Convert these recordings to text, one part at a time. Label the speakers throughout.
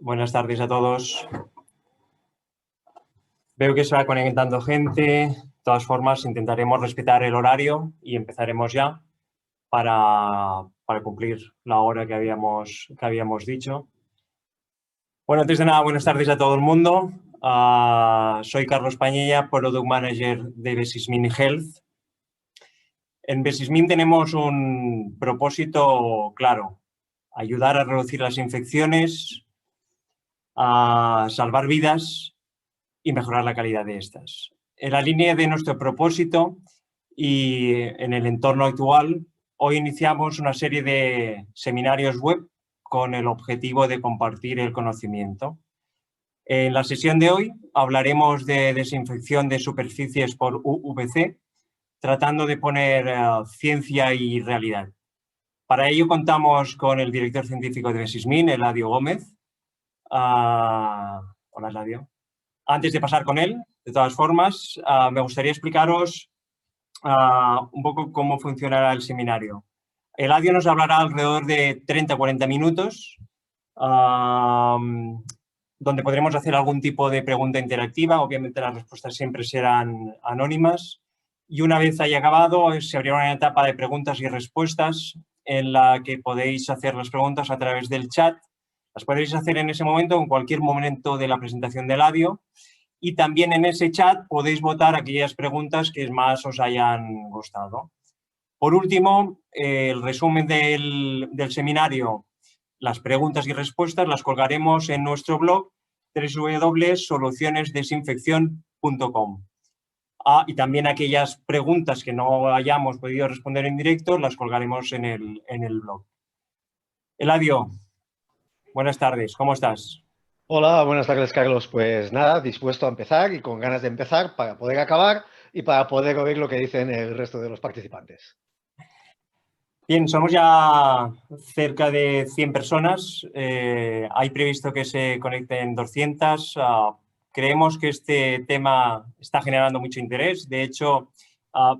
Speaker 1: Buenas tardes a todos. Veo que se va conectando gente. De todas formas, intentaremos respetar el horario y empezaremos ya para cumplir la hora que habíamos dicho. Bueno, antes de nada, buenas tardes a todo el mundo. Soy Carlos Pañella, Product Manager de Besismin Health. En Besismin tenemos un propósito claro: ayudar a reducir las infecciones, a salvar vidas y mejorar la calidad de estas. En la línea de nuestro propósito y en el entorno actual, hoy iniciamos una serie de seminarios web con el objetivo de compartir el conocimiento. En la sesión de hoy hablaremos de desinfección de superficies por UVC, tratando de poner ciencia y realidad. Para ello contamos con el director científico de Besismin, Eladio Gómez. Hola, Eladio. Antes de pasar con él, de todas formas, me gustaría explicaros un poco cómo funcionará el seminario. Eladio nos hablará alrededor de 30-40 minutos, donde podremos hacer algún tipo de pregunta interactiva. Obviamente las respuestas siempre serán anónimas. Y una vez haya acabado, se abrirá una etapa de preguntas y respuestas en la que podéis hacer las preguntas a través del chat. Las podéis hacer en ese momento, en cualquier momento de la presentación de Eladio. Y también en ese chat podéis votar aquellas preguntas que más os hayan gustado. Por último, el resumen del seminario, las preguntas y respuestas, las colgaremos en nuestro blog www.solucionesdesinfeccion.com. Y también aquellas preguntas que no hayamos podido responder en directo las colgaremos en el blog. Eladio, buenas tardes, ¿cómo estás?
Speaker 2: Hola, buenas tardes, Carlos. Pues nada, dispuesto a empezar y con ganas de empezar para poder acabar y para poder oír lo que dicen el resto de los participantes.
Speaker 1: Bien, somos ya cerca de 100 personas. Hay previsto que se conecten 200. Creemos que este tema está generando mucho interés. De hecho,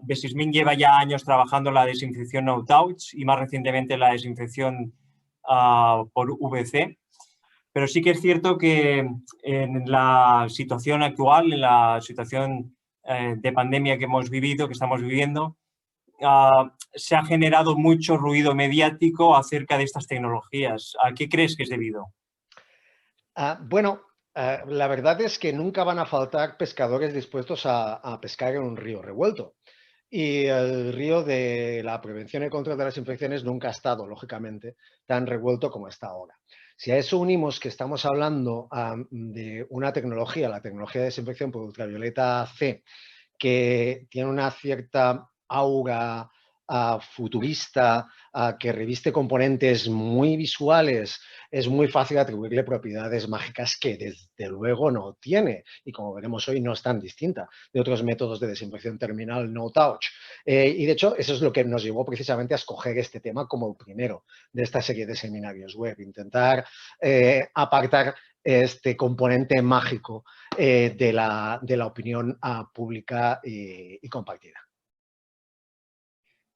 Speaker 1: Besismin lleva ya años trabajando la desinfección no touch y más recientemente la desinfección por UVC. Pero sí que es cierto que en la situación actual, en la situación de pandemia que hemos vivido, que estamos viviendo, se ha generado mucho ruido mediático acerca de estas tecnologías. ¿A qué crees que es debido?
Speaker 2: La verdad es que nunca van a faltar pescadores dispuestos a pescar en un río revuelto. Y el río de la prevención y control de las infecciones nunca ha estado, lógicamente, tan revuelto como está ahora. Si a eso unimos que estamos hablando de una tecnología, la tecnología de desinfección por ultravioleta C, que tiene una cierta aura futurista, que reviste componentes muy visuales, es muy fácil atribuirle propiedades mágicas que desde luego no tiene y, como veremos hoy, no es tan distinta de otros métodos de desinfección terminal no touch. Y de hecho, eso es lo que nos llevó precisamente a escoger este tema como el primero de esta serie de seminarios web, intentar apartar este componente mágico de la opinión pública y compartida.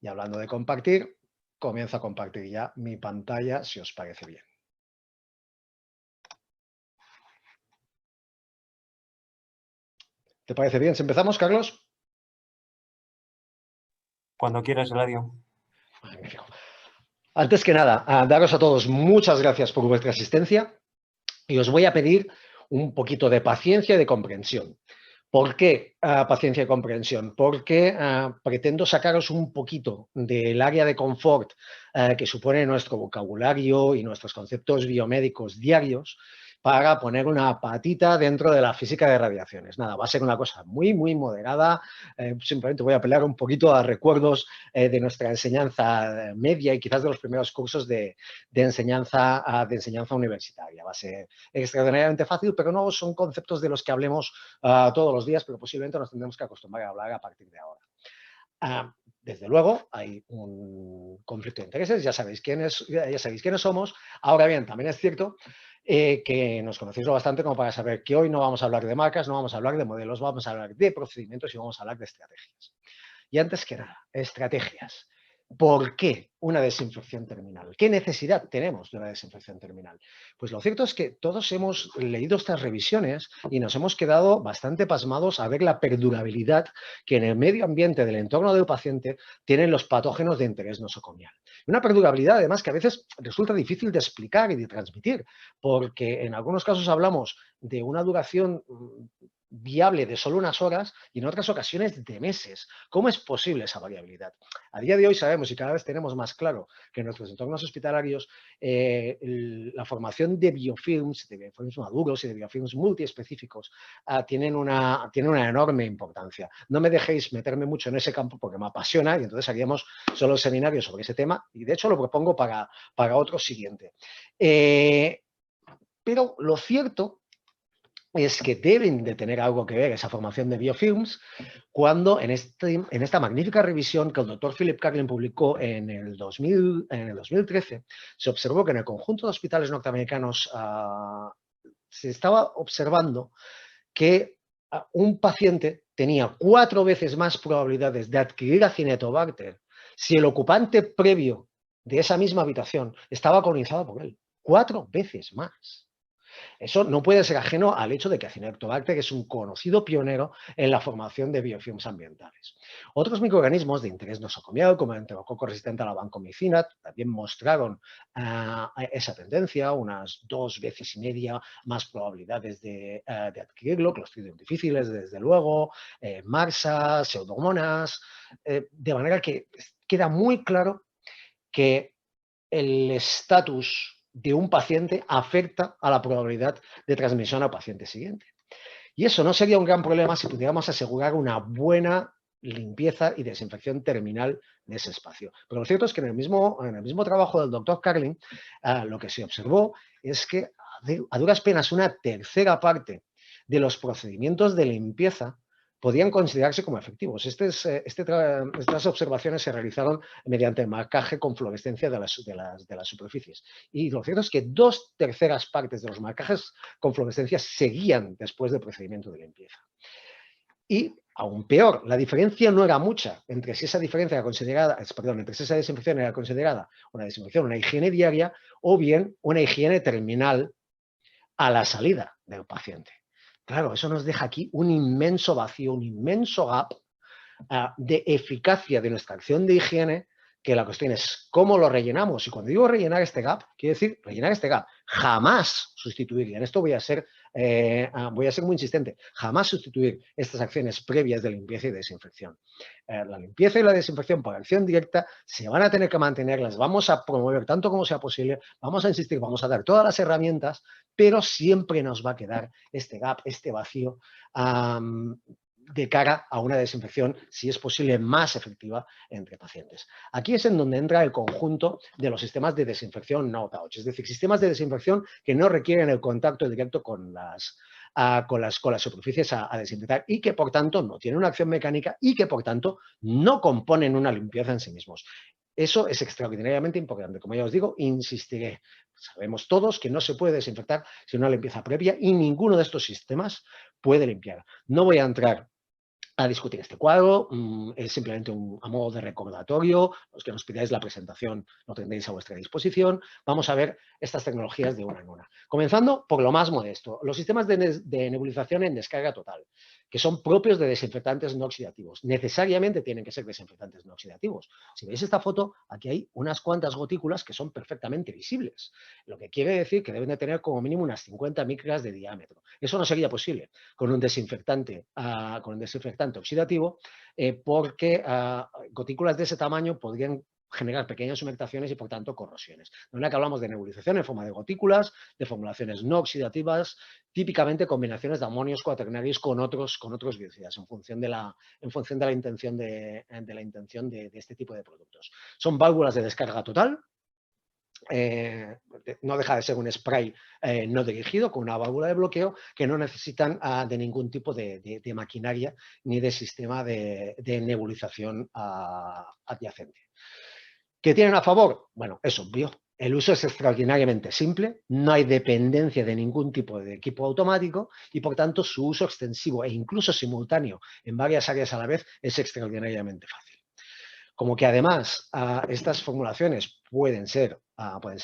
Speaker 2: Y hablando de compartir, comienzo a compartir ya mi pantalla, si os parece bien. ¿Te parece bien si empezamos, Carlos?
Speaker 1: Cuando quieras, Eladio.
Speaker 2: Antes que nada, daros a todos muchas gracias por vuestra asistencia y os voy a pedir un poquito de paciencia y de comprensión. ¿Por qué paciencia y comprensión? Porque pretendo sacaros un poquito del área de confort que supone nuestro vocabulario y nuestros conceptos biomédicos diarios para poner una patita dentro de la física de radiaciones. Nada, va a ser una cosa muy, muy moderada. Simplemente voy a apelar un poquito a recuerdos de nuestra enseñanza media y quizás de los primeros cursos de enseñanza universitaria. Va a ser extraordinariamente fácil, pero no son conceptos de los que hablemos todos los días, pero posiblemente nos tendremos que acostumbrar a hablar a partir de ahora. Desde luego, hay un conflicto de intereses, ya sabéis quiénes somos. Ahora bien, también es cierto que nos conocéis lo bastante como para saber que hoy no vamos a hablar de marcas, no vamos a hablar de modelos, vamos a hablar de procedimientos y vamos a hablar de estrategias. Y antes que nada, estrategias. ¿Por qué una desinfección terminal? ¿Qué necesidad tenemos de una desinfección terminal? Pues lo cierto es que todos hemos leído estas revisiones y nos hemos quedado bastante pasmados a ver la perdurabilidad que en el medio ambiente del entorno del paciente tienen los patógenos de interés nosocomial. Una perdurabilidad, además, que a veces resulta difícil de explicar y de transmitir, porque en algunos casos hablamos de una duración viable de solo unas horas y en otras ocasiones de meses. ¿Cómo es posible esa variabilidad? A día de hoy sabemos y cada vez tenemos más claro que en nuestros entornos hospitalarios la formación de biofilms maduros y de biofilms multiespecíficos tienen una enorme importancia. No me dejéis meterme mucho en ese campo porque me apasiona y entonces haríamos solo seminarios sobre ese tema y de hecho lo propongo para otro siguiente. Pero lo cierto es que deben de tener algo que ver esa formación de biofilms cuando en esta magnífica revisión que el doctor Philip Carlin publicó en el 2013, se observó que en el conjunto de hospitales norteamericanos se estaba observando que un paciente tenía 4 veces más probabilidades de adquirir Acinetobacter si el ocupante previo de esa misma habitación estaba colonizado por él. 4 veces más. Eso no puede ser ajeno al hecho de que Acinetobacter es un conocido pionero en la formación de biofilms ambientales. Otros microorganismos de interés nosocomial, como el enterococo resistente a la vancomicina, también mostraron esa tendencia, unas 2 veces y media más probabilidades de adquirirlo, clostridium difíciles, desde luego, MRSA, pseudomonas, de manera que queda muy claro que el estatus de un paciente afecta a la probabilidad de transmisión al paciente siguiente. Y eso no sería un gran problema si pudiéramos asegurar una buena limpieza y desinfección terminal de ese espacio. Pero lo cierto es que en el mismo trabajo del doctor Carlin, lo que se observó es que a duras penas una tercera parte de los procedimientos de limpieza podían considerarse como efectivos. Estas observaciones se realizaron mediante el marcaje con fluorescencia de las superficies. Y lo cierto es que 2/3 partes de los marcajes con fluorescencia seguían después del procedimiento de limpieza. Y aún peor, la diferencia no era mucha entre si esa diferencia era considerada, entre si esa desinfección era considerada una desinfección, una higiene diaria o bien una higiene terminal a la salida del paciente. Claro, eso nos deja aquí un inmenso vacío, un inmenso gap de eficacia de nuestra acción de higiene, que la cuestión es cómo lo rellenamos. Y cuando digo rellenar este gap, quiero decir rellenar este gap, jamás sustituir, y en esto voy a ser muy insistente, jamás sustituir estas acciones previas de limpieza y desinfección. La limpieza y la desinfección por acción directa se van a tener que mantener, las vamos a promover tanto como sea posible, vamos a insistir, vamos a dar todas las herramientas, pero siempre nos va a quedar este gap, este vacío de cara a una desinfección, si es posible, más efectiva entre pacientes. Aquí es en donde entra el conjunto de los sistemas de desinfección no-touch, es decir, sistemas de desinfección que no requieren el contacto directo con las superficies a desinfectar y que, por tanto, no tienen una acción mecánica y que, por tanto, no componen una limpieza en sí mismos. Eso es extraordinariamente importante. Como ya os digo, insistiré. Sabemos todos que no se puede desinfectar sin una limpieza previa y ninguno de estos sistemas puede limpiar. No voy a entrar a discutir este cuadro, es simplemente a modo de recordatorio. Los que nos pidáis la presentación lo tendréis a vuestra disposición. Vamos a ver estas tecnologías de una en una. Comenzando por lo más modesto, los sistemas de nebulización en descarga total, que son propios de desinfectantes no oxidativos. Necesariamente tienen que ser desinfectantes no oxidativos. Si veis esta foto, aquí hay unas cuantas gotículas que son perfectamente visibles, lo que quiere decir que deben de tener como mínimo unas 50 micras de diámetro. Eso no sería posible con un desinfectante oxidativo, porque gotículas de ese tamaño podrían generar pequeñas humectaciones y, por tanto, corrosiones. De manera que hablamos de nebulización en forma de gotículas, de formulaciones no oxidativas, típicamente combinaciones de amonios cuaternarios con otros biocidas, en función de la intención de este tipo de productos. Son válvulas de descarga total. No deja de ser un spray no dirigido con una válvula de bloqueo que no necesitan de ningún tipo de maquinaria ni de sistema de nebulización adyacente. ¿Qué tienen a favor? Bueno, es obvio. El uso es extraordinariamente simple, no hay dependencia de ningún tipo de equipo automático y, por tanto, su uso extensivo e incluso simultáneo en varias áreas a la vez es extraordinariamente fácil. Como que además estas formulaciones pueden ser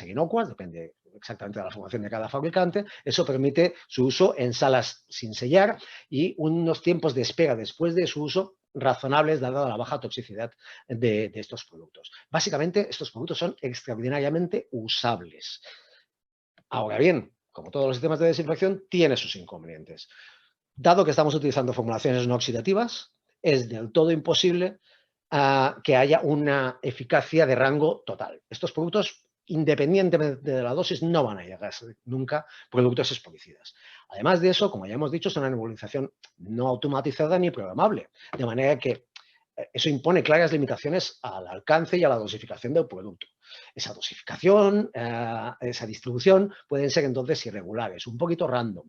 Speaker 2: inocuas, depende exactamente de la formulación de cada fabricante, eso permite su uso en salas sin sellar y unos tiempos de espera después de su uso razonables dada la baja toxicidad de estos productos. Básicamente, estos productos son extraordinariamente usables. Ahora bien, como todos los sistemas de desinfección, tiene sus inconvenientes. Dado que estamos utilizando formulaciones no oxidativas, es del todo imposible que haya una eficacia de rango total. Estos productos, independientemente de la dosis, no van a llegar a ser nunca productos expolicidas. Además de eso, como ya hemos dicho, es una nebulización no automatizada ni programable, de manera que eso impone claras limitaciones al alcance y a la dosificación del producto. Esa dosificación, esa distribución pueden ser entonces irregulares, un poquito random.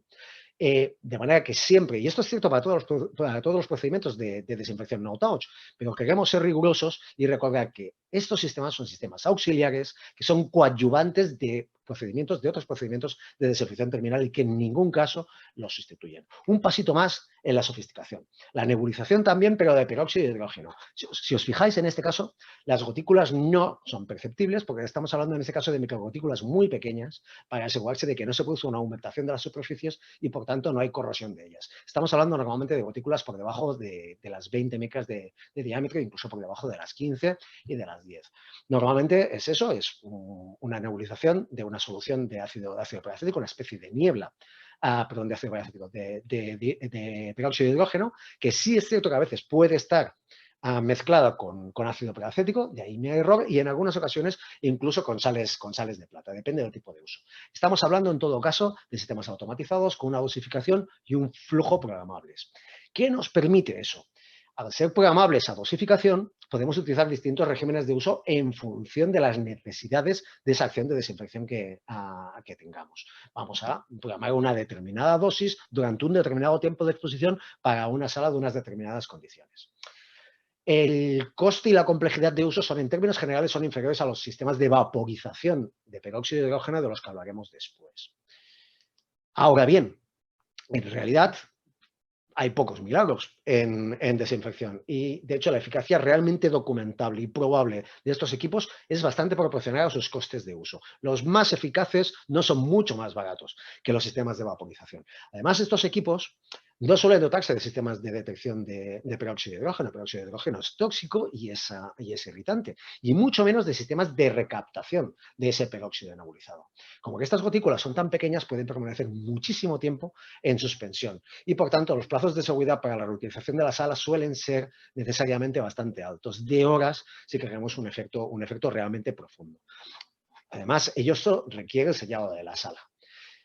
Speaker 2: De manera que siempre, y esto es cierto para todos los procedimientos de desinfección no-touch, pero queremos ser rigurosos y recordar que estos sistemas son sistemas auxiliares que son coadyuvantes de otros procedimientos de desinfección terminal y que en ningún caso los sustituyen. Un pasito más en la sofisticación. La nebulización también, pero de peróxido de hidrógeno. Si os fijáis, en este caso, las gotículas no son perceptibles porque estamos hablando en este caso de microgotículas muy pequeñas para asegurarse de que no se produce una aumentación de las superficies y por tanto no hay corrosión de ellas. Estamos hablando normalmente de gotículas por debajo de las 20 micras de diámetro, incluso por debajo de las 15 y de las 10. Normalmente es eso, es una nebulización de una solución de ácido peracético, una especie de niebla, perdón, de ácido peracético, de peróxido de hidrógeno, que sí es cierto que a veces puede estar mezclada con ácido peracético, de ahí mi error, y en algunas ocasiones incluso con sales de plata, depende del tipo de uso. Estamos hablando en todo caso de sistemas automatizados con una dosificación y un flujo programables. ¿Qué nos permite eso? Al ser programables a dosificación, podemos utilizar distintos regímenes de uso en función de las necesidades de esa acción de desinfección que tengamos. Vamos a programar una determinada dosis durante un determinado tiempo de exposición para una sala de unas determinadas condiciones. El coste y la complejidad de uso en términos generales, son inferiores a los sistemas de vaporización de peróxido de hidrógeno de los que hablaremos después. Ahora bien, en realidad hay pocos milagros en desinfección y, de hecho, la eficacia realmente documentable y probable de estos equipos es bastante proporcional a sus costes de uso. Los más eficaces no son mucho más baratos que los sistemas de vaporización. Además, estos equipos no suelen dotarse de sistemas de detección de peróxido de hidrógeno. El peróxido de hidrógeno es tóxico y es irritante, y mucho menos de sistemas de recaptación de ese peróxido nebulizado. Como que estas gotículas son tan pequeñas, pueden permanecer muchísimo tiempo en suspensión y, por tanto, los plazos de seguridad para la reutilización de la sala suelen ser necesariamente bastante altos, de horas si queremos un efecto realmente profundo. Además, esto requiere el sellado de la sala.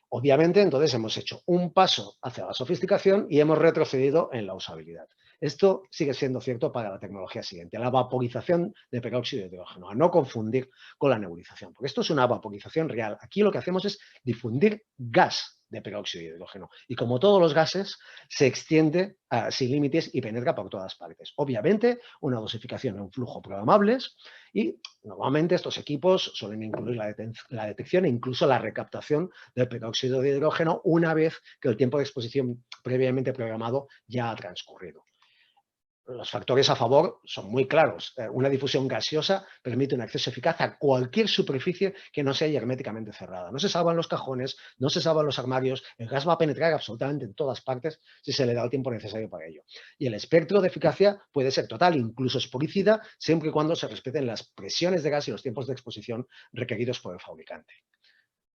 Speaker 2: Obviamente, entonces hemos hecho un paso hacia la sofisticación y hemos retrocedido en la usabilidad. Esto sigue siendo cierto para la tecnología siguiente, la vaporización de peróxido de hidrógeno, a no confundir con la nebulización, porque esto es una vaporización real. Aquí lo que hacemos es difundir gas de peróxido de hidrógeno y, como todos los gases, se extiende sin límites y penetra por todas partes. Obviamente, una dosificación en un flujo programables, y normalmente estos equipos suelen incluir la detección e incluso la recaptación del peróxido de hidrógeno una vez que el tiempo de exposición previamente programado ya ha transcurrido. Los factores a favor son muy claros. Una difusión gaseosa permite un acceso eficaz a cualquier superficie que no sea herméticamente cerrada. No se salvan los cajones, no se salvan los armarios, el gas va a penetrar absolutamente en todas partes si se le da el tiempo necesario para ello. Y el espectro de eficacia puede ser total, incluso expolicida, siempre y cuando se respeten las presiones de gas y los tiempos de exposición requeridos por el fabricante.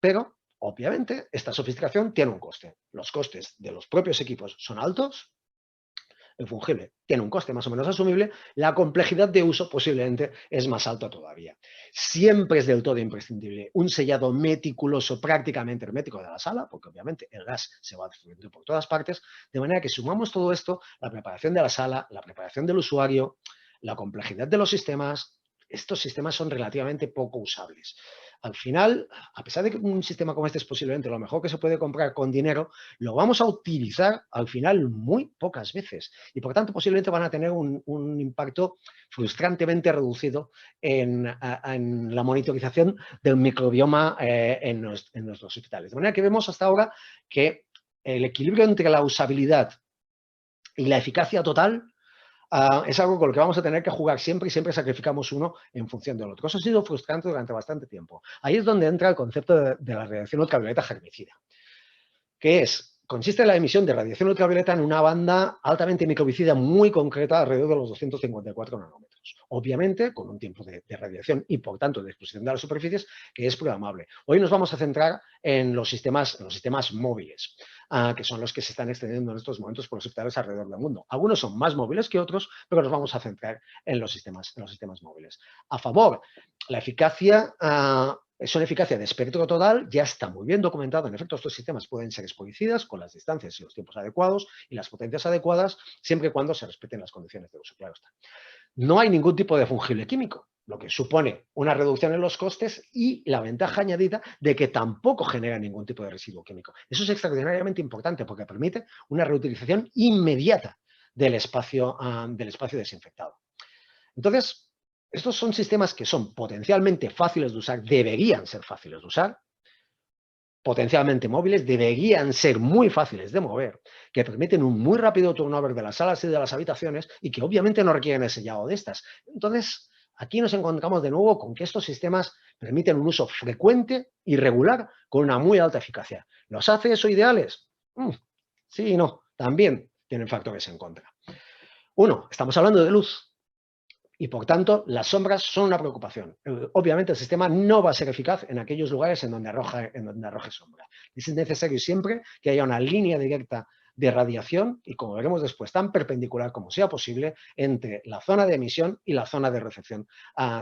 Speaker 2: Pero, obviamente, esta sofisticación tiene un coste. Los costes de los propios equipos son altos. El fungible tiene un coste más o menos asumible, la complejidad de uso posiblemente es más alta todavía. Siempre es del todo imprescindible un sellado meticuloso, prácticamente hermético de la sala, porque obviamente el gas se va difundiendo por todas partes, de manera que sumamos todo esto, la preparación de la sala, la preparación del usuario, la complejidad de los sistemas. Estos sistemas son relativamente poco usables. Al final, a pesar de que un sistema como este es posiblemente lo mejor que se puede comprar con dinero, lo vamos a utilizar al final muy pocas veces y, por tanto, posiblemente van a tener un impacto frustrantemente reducido en la monitorización del microbioma en nuestros hospitales. De manera que vemos hasta ahora que el equilibrio entre la usabilidad y la eficacia total es algo con lo que vamos a tener que jugar siempre y siempre sacrificamos uno en función del otro. Eso ha sido frustrante durante bastante tiempo. Ahí es donde entra el concepto de la radiación ultravioleta germicida, que consiste en la emisión de radiación ultravioleta en una banda altamente microvicida muy concreta alrededor de los 254 nanómetros. Obviamente, con un tiempo de radiación y, por tanto, de exposición de las superficies que es programable. Hoy nos vamos a centrar en los sistemas móviles, que son los que se están extendiendo en estos momentos por los hospitales alrededor del mundo. Algunos son más móviles que otros, pero nos vamos a centrar en los sistemas móviles. A favor, la eficacia es una eficacia de espectro total, ya está muy bien documentado. En efecto, estos sistemas pueden ser expoicidas con las distancias y los tiempos adecuados y las potencias adecuadas, siempre y cuando se respeten las condiciones de uso. Claro está. No hay ningún tipo de fungible químico, lo que supone una reducción en los costes y la ventaja añadida de que tampoco genera ningún tipo de residuo químico. Eso es extraordinariamente importante porque permite una reutilización inmediata del espacio desinfectado. Entonces, estos son sistemas que son potencialmente fáciles de usar, deberían ser fáciles de usar, potencialmente móviles, deberían ser muy fáciles de mover, que permiten un muy rápido turnover de las salas y de las habitaciones y que obviamente no requieren el sellado de estas. Entonces, aquí nos encontramos de nuevo con que estos sistemas permiten un uso frecuente y regular con una muy alta eficacia. ¿Los hace eso ideales? Sí y no, también tienen factores en contra. Uno, estamos hablando de luz. Y, por tanto, las sombras son una preocupación. Obviamente, el sistema no va a ser eficaz en aquellos lugares en donde arroje sombra. Es necesario siempre que haya una línea directa de radiación y, como veremos después, tan perpendicular como sea posible entre la zona de emisión y la zona de recepción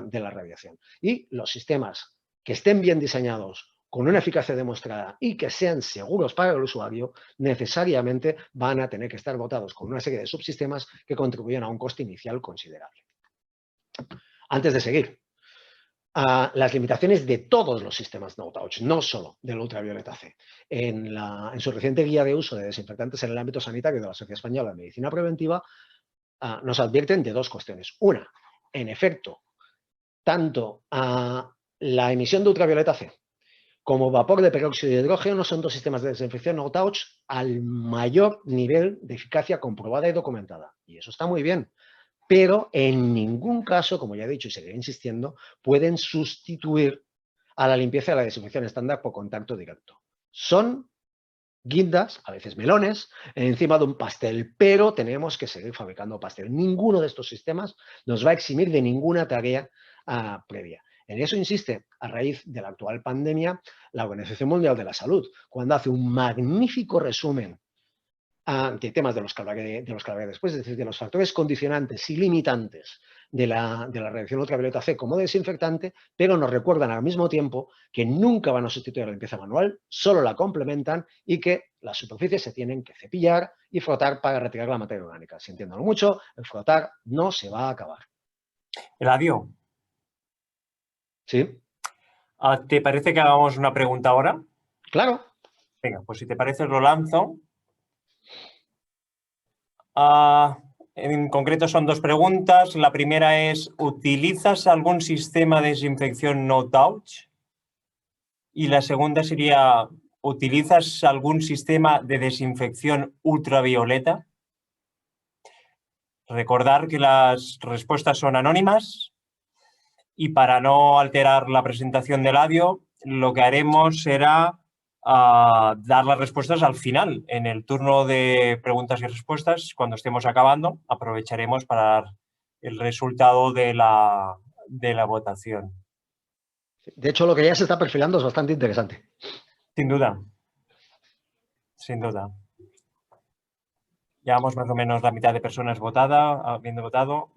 Speaker 2: de la radiación. Y los sistemas que estén bien diseñados, con una eficacia demostrada y que sean seguros para el usuario, necesariamente van a tener que estar dotados con una serie de subsistemas que contribuyan a un coste inicial considerable. Antes de seguir, las limitaciones de todos los sistemas no-touch, no solo del ultravioleta C. En su reciente guía de uso de desinfectantes en el ámbito sanitario de la Sociedad Española de Medicina Preventiva, nos advierten de dos cuestiones. Una, en efecto, tanto la emisión de ultravioleta C como vapor de peróxido de hidrógeno son dos sistemas de desinfección no-touch al mayor nivel de eficacia comprobada y documentada. Y eso está muy bien. Pero en ningún caso, como ya he dicho y seguiré insistiendo, pueden sustituir a la limpieza y la desinfección estándar por contacto directo. Son guindas, a veces melones, encima de un pastel, pero tenemos que seguir fabricando pastel. Ninguno de estos sistemas nos va a eximir de ninguna tarea previa. En eso insiste, a raíz de la actual pandemia, la Organización Mundial de la Salud, cuando hace un magnífico resumen de temas de los que hablaré después, es decir, de los factores condicionantes y limitantes de la radiación ultravioleta C como desinfectante, pero nos recuerdan al mismo tiempo que nunca van a sustituir la limpieza manual, solo la complementan y que las superficies se tienen que cepillar y frotar para retirar la materia orgánica. Si entiéndalo mucho, el frotar no se va a acabar.
Speaker 1: Eladio,
Speaker 2: ¿Sí?
Speaker 1: ¿te parece que hagamos una pregunta ahora?
Speaker 2: Claro.
Speaker 1: Venga, pues si te parece lo lanzo. En concreto son dos preguntas. La primera es, ¿utilizas algún sistema de desinfección no-touch? Y la segunda sería, ¿utilizas algún sistema de desinfección ultravioleta? Recordar que las respuestas son anónimas y para no alterar la presentación del audio, lo que haremos será dar las respuestas al final. En el turno de preguntas y respuestas, cuando estemos acabando, aprovecharemos para dar el resultado de la votación.
Speaker 2: De hecho, lo que ya se está perfilando es bastante interesante.
Speaker 1: Sin duda. Sin duda. Llevamos más o menos la mitad de personas habiendo votado.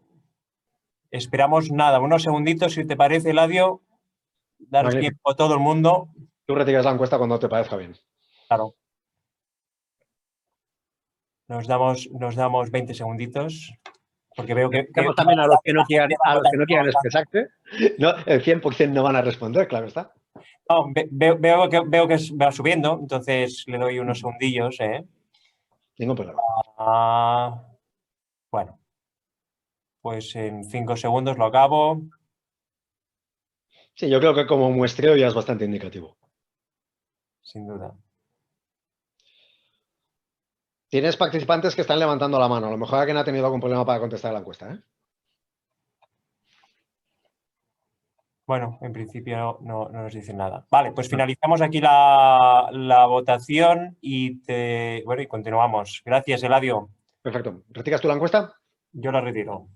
Speaker 1: Esperamos nada, unos segunditos, si te parece, Eladio, dar
Speaker 2: Magnífico.
Speaker 1: tiempo a todo el mundo.
Speaker 2: Tú retiras la encuesta cuando te parezca bien.
Speaker 1: Claro. Nos damos 20 segunditos. Porque veo que
Speaker 2: también a los que no quieran expresarse, no, el 100% no van a responder, claro está.
Speaker 1: No, veo que va subiendo, entonces le doy unos segundillos.
Speaker 2: Ningún problema.
Speaker 1: Bueno, pues en 5 segundos lo acabo.
Speaker 2: Sí, yo creo que como muestreo ya es bastante indicativo.
Speaker 1: Sin duda.
Speaker 2: Tienes participantes que están levantando la mano. A lo mejor alguien ha tenido algún problema para contestar la encuesta, ¿eh?
Speaker 1: Bueno, en principio no nos dicen nada. Vale, pues finalizamos aquí la votación y continuamos. Gracias, Eladio.
Speaker 2: Perfecto. ¿Retiras tú la encuesta?
Speaker 1: Yo la retiro.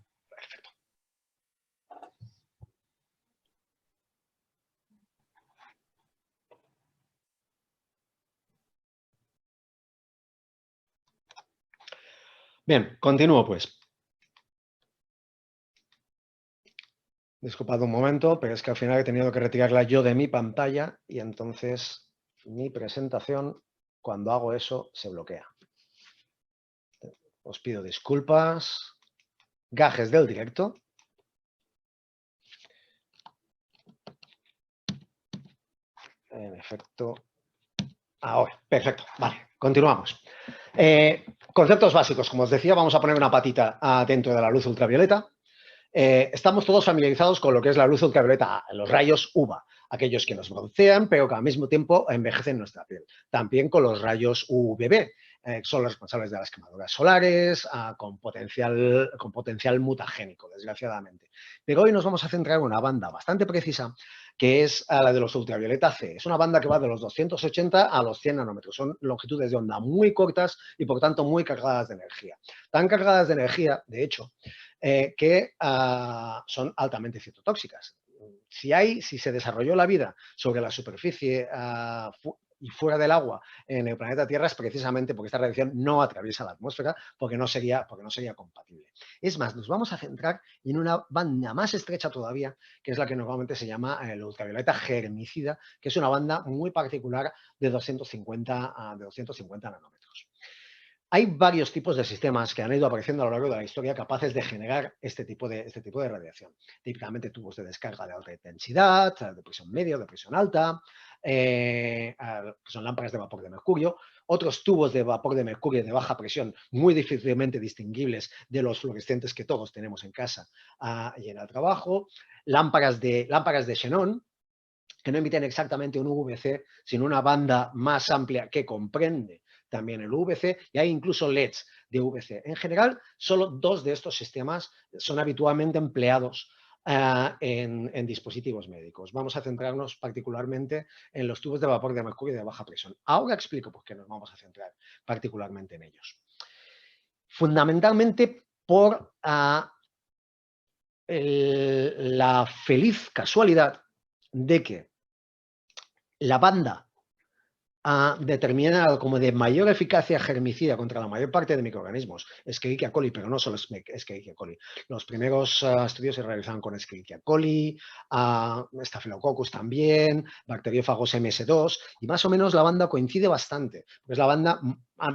Speaker 2: Bien, continúo pues. Disculpad un momento, pero es que al final he tenido que retirarla yo de mi pantalla y entonces mi presentación, cuando hago eso, se bloquea. Os pido disculpas. Gajes del directo. En efecto. Ahora, perfecto. Vale, continuamos. Conceptos básicos. Como os decía, vamos a poner una patita dentro de la luz ultravioleta. Estamos todos familiarizados con lo que es la luz ultravioleta, los rayos UVA, aquellos que nos broncean, pero que al mismo tiempo envejecen nuestra piel. También con los rayos UVB, son los responsables de las quemaduras solares, con potencial mutagénico, desgraciadamente. Pero hoy nos vamos a centrar en una banda bastante precisa, que es la de los ultravioleta C. Es una banda que va de los 280 a los 100 nanómetros. Son longitudes de onda muy cortas y, por tanto, muy cargadas de energía. Tan cargadas de energía, de hecho, que son altamente citotóxicas. Si se desarrolló la vida sobre la superficie y fuera del agua en el planeta Tierra, es precisamente porque esta radiación no atraviesa la atmósfera, porque no sería compatible. Es más, nos vamos a centrar en una banda más estrecha todavía, que es la que normalmente se llama el ultravioleta germicida, que es una banda muy particular de 250 nanómetros. Hay varios tipos de sistemas que han ido apareciendo a lo largo de la historia capaces de generar este tipo de radiación. Típicamente tubos de descarga de alta intensidad, de presión media, de presión alta, que son lámparas de vapor de mercurio, otros tubos de vapor de mercurio de baja presión, muy difícilmente distinguibles de los fluorescentes que todos tenemos en casa y en el trabajo, lámparas de xenón, que no emiten exactamente un UVC, sino una banda más amplia que comprende también el UVC, y hay incluso LEDs de UVC. En general, solo 2 de estos sistemas son habitualmente empleados en dispositivos médicos. Vamos a centrarnos particularmente en los tubos de vapor de mercurio de baja presión. Ahora explico por qué nos vamos a centrar particularmente en ellos. Fundamentalmente por la feliz casualidad de que la banda determinada como de mayor eficacia germicida contra la mayor parte de microorganismos, Escherichia coli, pero no solo Escherichia coli. Los primeros estudios se realizaron con Escherichia coli, Staphylococcus también, bacteriófagos MS2, y más o menos la banda coincide bastante, es la banda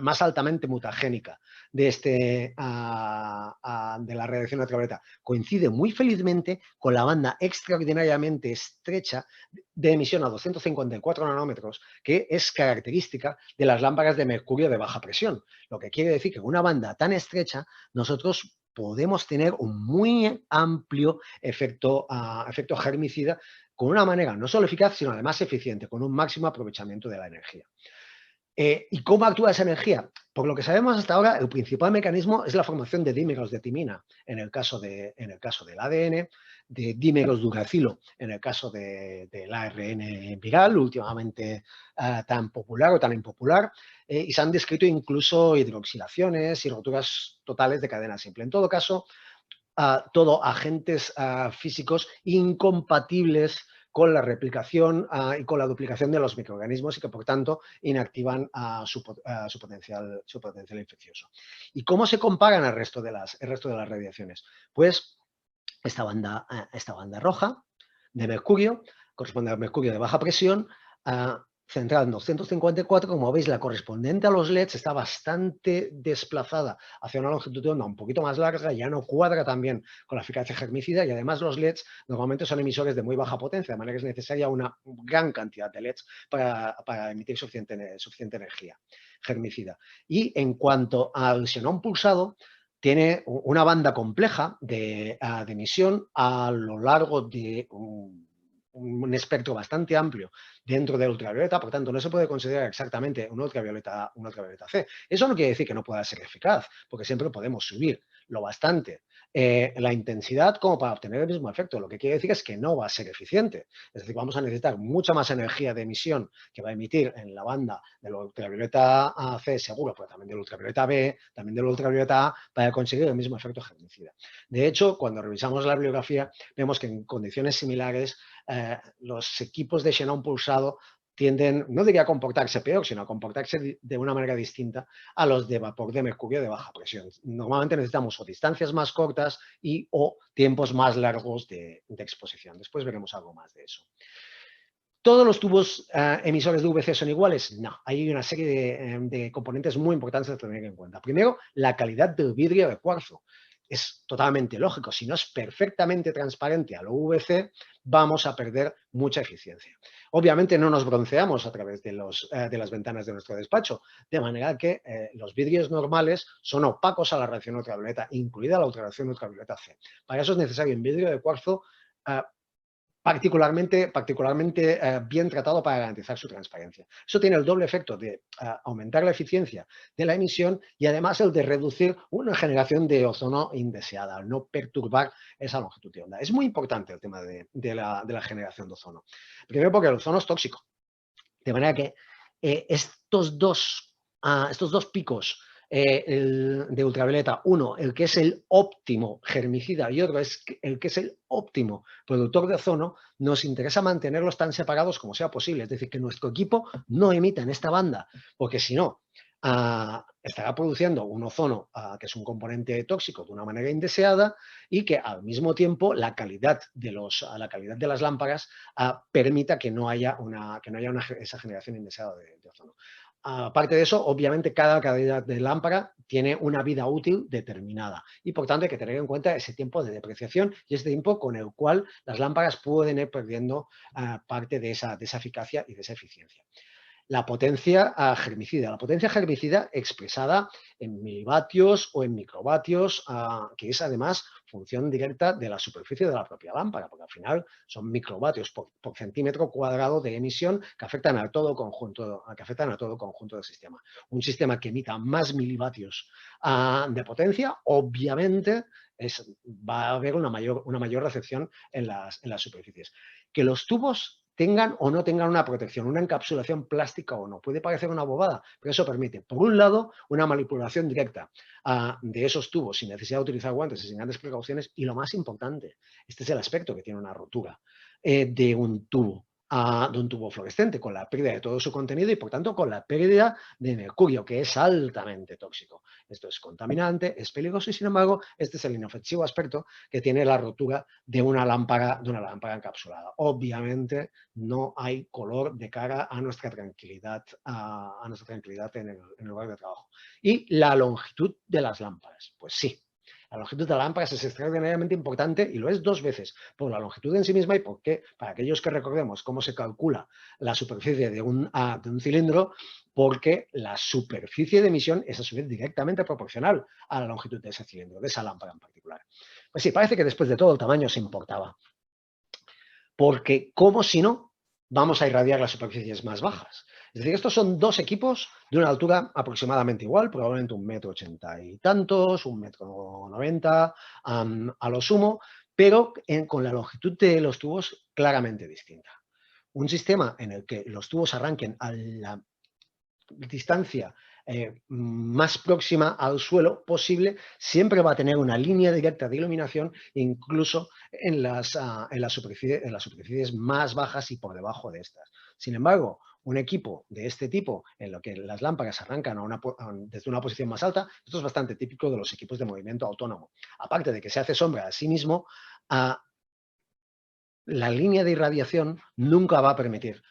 Speaker 2: más altamente mutagénica de la radiación ultravioleta. Coincide muy felizmente con la banda extraordinariamente estrecha de emisión a 254 nanómetros, que es característica de las lámparas de mercurio de baja presión. Lo que quiere decir que en una banda tan estrecha nosotros podemos tener un muy amplio efecto germicida con una manera no solo eficaz, sino además eficiente, con un máximo aprovechamiento de la energía. ¿Y cómo actúa esa energía? Por lo que sabemos hasta ahora, el principal mecanismo es la formación de dímeros de timina en el caso del ADN, de dímeros de uracilo en el caso del ARN viral, últimamente tan popular o tan impopular, y se han descrito incluso hidroxilaciones y roturas totales de cadena simple. En todo caso, todo agentes físicos incompatibles con la replicación y con la duplicación de los microorganismos y que, por tanto, inactivan su potencial infeccioso. ¿Y cómo se comparan el resto de las radiaciones? Pues esta banda roja de mercurio corresponde al mercurio de baja presión, centrada en 254, como veis, la correspondiente a los LEDs está bastante desplazada hacia una longitud de onda un poquito más larga, ya no cuadra también con la eficacia germicida, y además los LEDs normalmente son emisores de muy baja potencia, de manera que es necesaria una gran cantidad de LEDs para emitir suficiente energía germicida. Y en cuanto al xenón pulsado, tiene una banda compleja de emisión a lo largo de un espectro bastante amplio dentro del ultravioleta, por tanto no se puede considerar exactamente un ultravioleta A, un ultravioleta C. Eso no quiere decir que no pueda ser eficaz, porque siempre podemos subir lo bastante la intensidad como para obtener el mismo efecto. Lo que quiere decir es que no va a ser eficiente. Es decir, vamos a necesitar mucha más energía de emisión que va a emitir en la banda del ultravioleta C seguro, pero también del ultravioleta B, también del ultravioleta A, para conseguir el mismo efecto germicida. De hecho, cuando revisamos la bibliografía, vemos que en condiciones similares los equipos de xenón pulsado tienden, no diría a comportarse peor, sino a comportarse de una manera distinta a los de vapor de mercurio de baja presión. Normalmente necesitamos o distancias más cortas y o tiempos más largos de exposición. Después veremos algo más de eso. ¿Todos los tubos emisores de VC son iguales? No, hay una serie de componentes muy importantes a tener en cuenta. Primero, la calidad del vidrio de cuarzo. Es totalmente lógico. Si no es perfectamente transparente a lo VC, vamos a perder mucha eficiencia. Obviamente no nos bronceamos a través de las ventanas de nuestro despacho, de manera que los vidrios normales son opacos a la radiación ultravioleta, incluida la radiación ultravioleta C. Para eso es necesario un vidrio de cuarzo particularmente bien tratado para garantizar su transparencia. Eso tiene el doble efecto de aumentar la eficiencia de la emisión y además el de reducir una generación de ozono indeseada, al no perturbar esa longitud de onda. Es muy importante el tema de la generación de ozono. Primero porque el ozono es tóxico, de manera que estos dos picos de ultravioleta, uno, el que es el óptimo germicida y otro es el que es el óptimo productor de ozono, nos interesa mantenerlos tan separados como sea posible. Es decir, que nuestro equipo no emita en esta banda, porque si no, estará produciendo un ozono que es un componente tóxico de una manera indeseada y que al mismo tiempo la calidad de las lámparas permita que no haya esa generación indeseada de ozono. Aparte de eso, obviamente cada calidad de lámpara tiene una vida útil determinada y por tanto hay que tener en cuenta ese tiempo de depreciación y ese tiempo con el cual las lámparas pueden ir perdiendo parte de esa eficacia y de esa eficiencia. La potencia germicida. La potencia germicida expresada en milivatios o en microvatios, que es además función directa de la superficie de la propia lámpara, porque al final son microvatios por centímetro cuadrado de emisión que afectan a todo conjunto del sistema. Un sistema que emita más milivatios de potencia, obviamente va a haber una mayor recepción en las superficies. Que los tubos tengan o no tengan una protección, una encapsulación plástica o no. Puede parecer una bobada, pero eso permite, por un lado, una manipulación directa de esos tubos sin necesidad de utilizar guantes y sin grandes precauciones. Y lo más importante, este es el aspecto que tiene una rotura de un tubo fluorescente, con la pérdida de todo su contenido y, por tanto, con la pérdida de mercurio, que es altamente tóxico. Esto es contaminante, es peligroso y, sin embargo, este es el inofensivo aspecto que tiene la rotura de una lámpara encapsulada. Obviamente, no hay color de cara a nuestra tranquilidad, en el lugar de trabajo. Y la longitud de las lámparas, pues sí. La longitud de las lámparas es extraordinariamente importante y lo es dos veces, por la longitud en sí misma y porque, para aquellos que recordemos cómo se calcula la superficie de un cilindro, porque la superficie de emisión es a su vez directamente proporcional a la longitud de ese cilindro, de esa lámpara en particular. Pues sí, parece que después de todo el tamaño se importaba. Porque, ¿cómo si no vamos a irradiar las superficies más bajas? Es decir, estos son dos equipos de una altura aproximadamente igual, probablemente 1,80 m y tantos, 1,90 m a lo sumo, pero con la longitud de los tubos claramente distinta. Un sistema en el que los tubos arranquen a la distancia más próxima al suelo posible, siempre va a tener una línea directa de iluminación, incluso en las superficies más bajas y por debajo de estas. Sin embargo, un equipo de este tipo, en lo que las lámparas arrancan desde una posición más alta, esto es bastante típico de los equipos de movimiento autónomo. Aparte de que se hace sombra a sí mismo, la línea de irradiación nunca va a permitir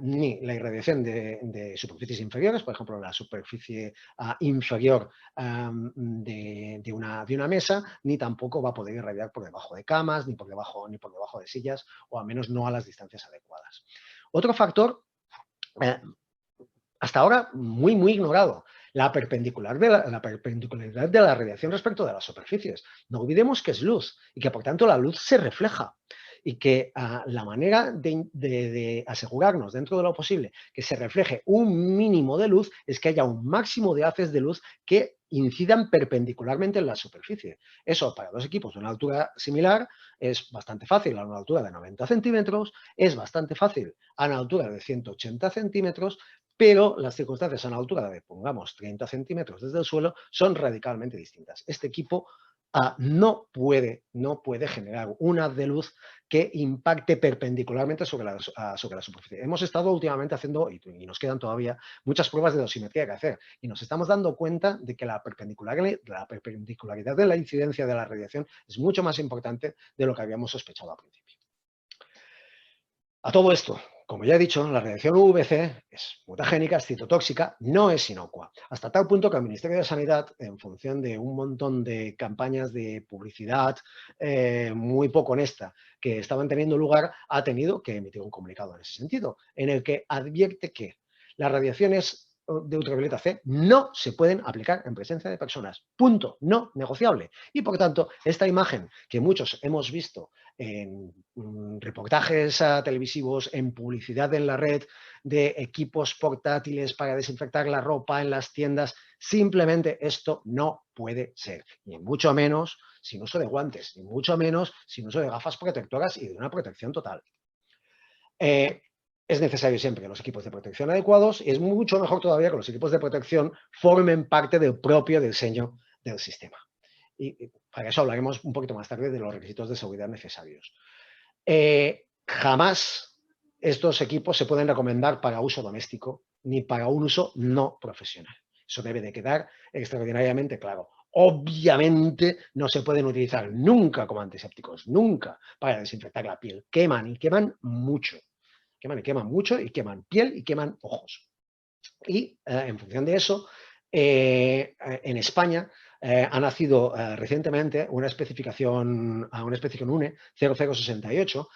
Speaker 2: ni la irradiación de superficies inferiores, por ejemplo, la superficie inferior de una mesa, ni tampoco va a poder irradiar por debajo de camas, ni por debajo de sillas, o al menos no a las distancias adecuadas. Otro factor, hasta ahora muy ignorado, la perpendicularidad de la radiación respecto de las superficies. No olvidemos que es luz y que por tanto la luz se refleja. y que la manera de asegurarnos dentro de lo posible que se refleje un mínimo de luz es que haya un máximo de haces de luz que incidan perpendicularmente en la superficie. Eso para dos equipos de una altura similar es bastante fácil a una altura de 90 centímetros, es bastante fácil a una altura de 180 centímetros, pero las circunstancias a una altura de, pongamos, 30 centímetros desde el suelo son radicalmente distintas. Este equipo no puede generar un haz de luz que impacte perpendicularmente sobre la superficie. Hemos estado últimamente haciendo, y nos quedan todavía, muchas pruebas de dosimetría que hacer, y nos estamos dando cuenta de que la perpendicularidad de la incidencia de la radiación es mucho más importante de lo que habíamos sospechado al principio. A todo esto, como ya he dicho, la radiación UVC es mutagénica, es citotóxica, no es inocua. Hasta tal punto que el Ministerio de Sanidad, en función de un montón de campañas de publicidad muy poco honesta que estaban teniendo lugar, ha tenido que emitir un comunicado en ese sentido, en el que advierte que las radiaciones de ultravioleta C no se pueden aplicar en presencia de personas. Punto. No negociable. Y por tanto, esta imagen que muchos hemos visto en reportajes televisivos, en publicidad en la red, de equipos portátiles para desinfectar la ropa en las tiendas, simplemente esto no puede ser. Ni mucho menos sin uso de guantes, ni mucho menos sin uso de gafas protectoras y de una protección total. Es necesario siempre los equipos de protección adecuados y es mucho mejor todavía que los equipos de protección formen parte del propio diseño del sistema. Y para eso hablaremos un poquito más tarde de los requisitos de seguridad necesarios. Jamás estos equipos se pueden recomendar para uso doméstico ni para un uso no profesional. Eso debe de quedar extraordinariamente claro. Obviamente no se pueden utilizar nunca como antisépticos, nunca para desinfectar la piel. Queman y queman mucho. Queman mucho y queman piel y queman ojos. Y en función de eso, en España ha nacido recientemente una especificación UNE 0068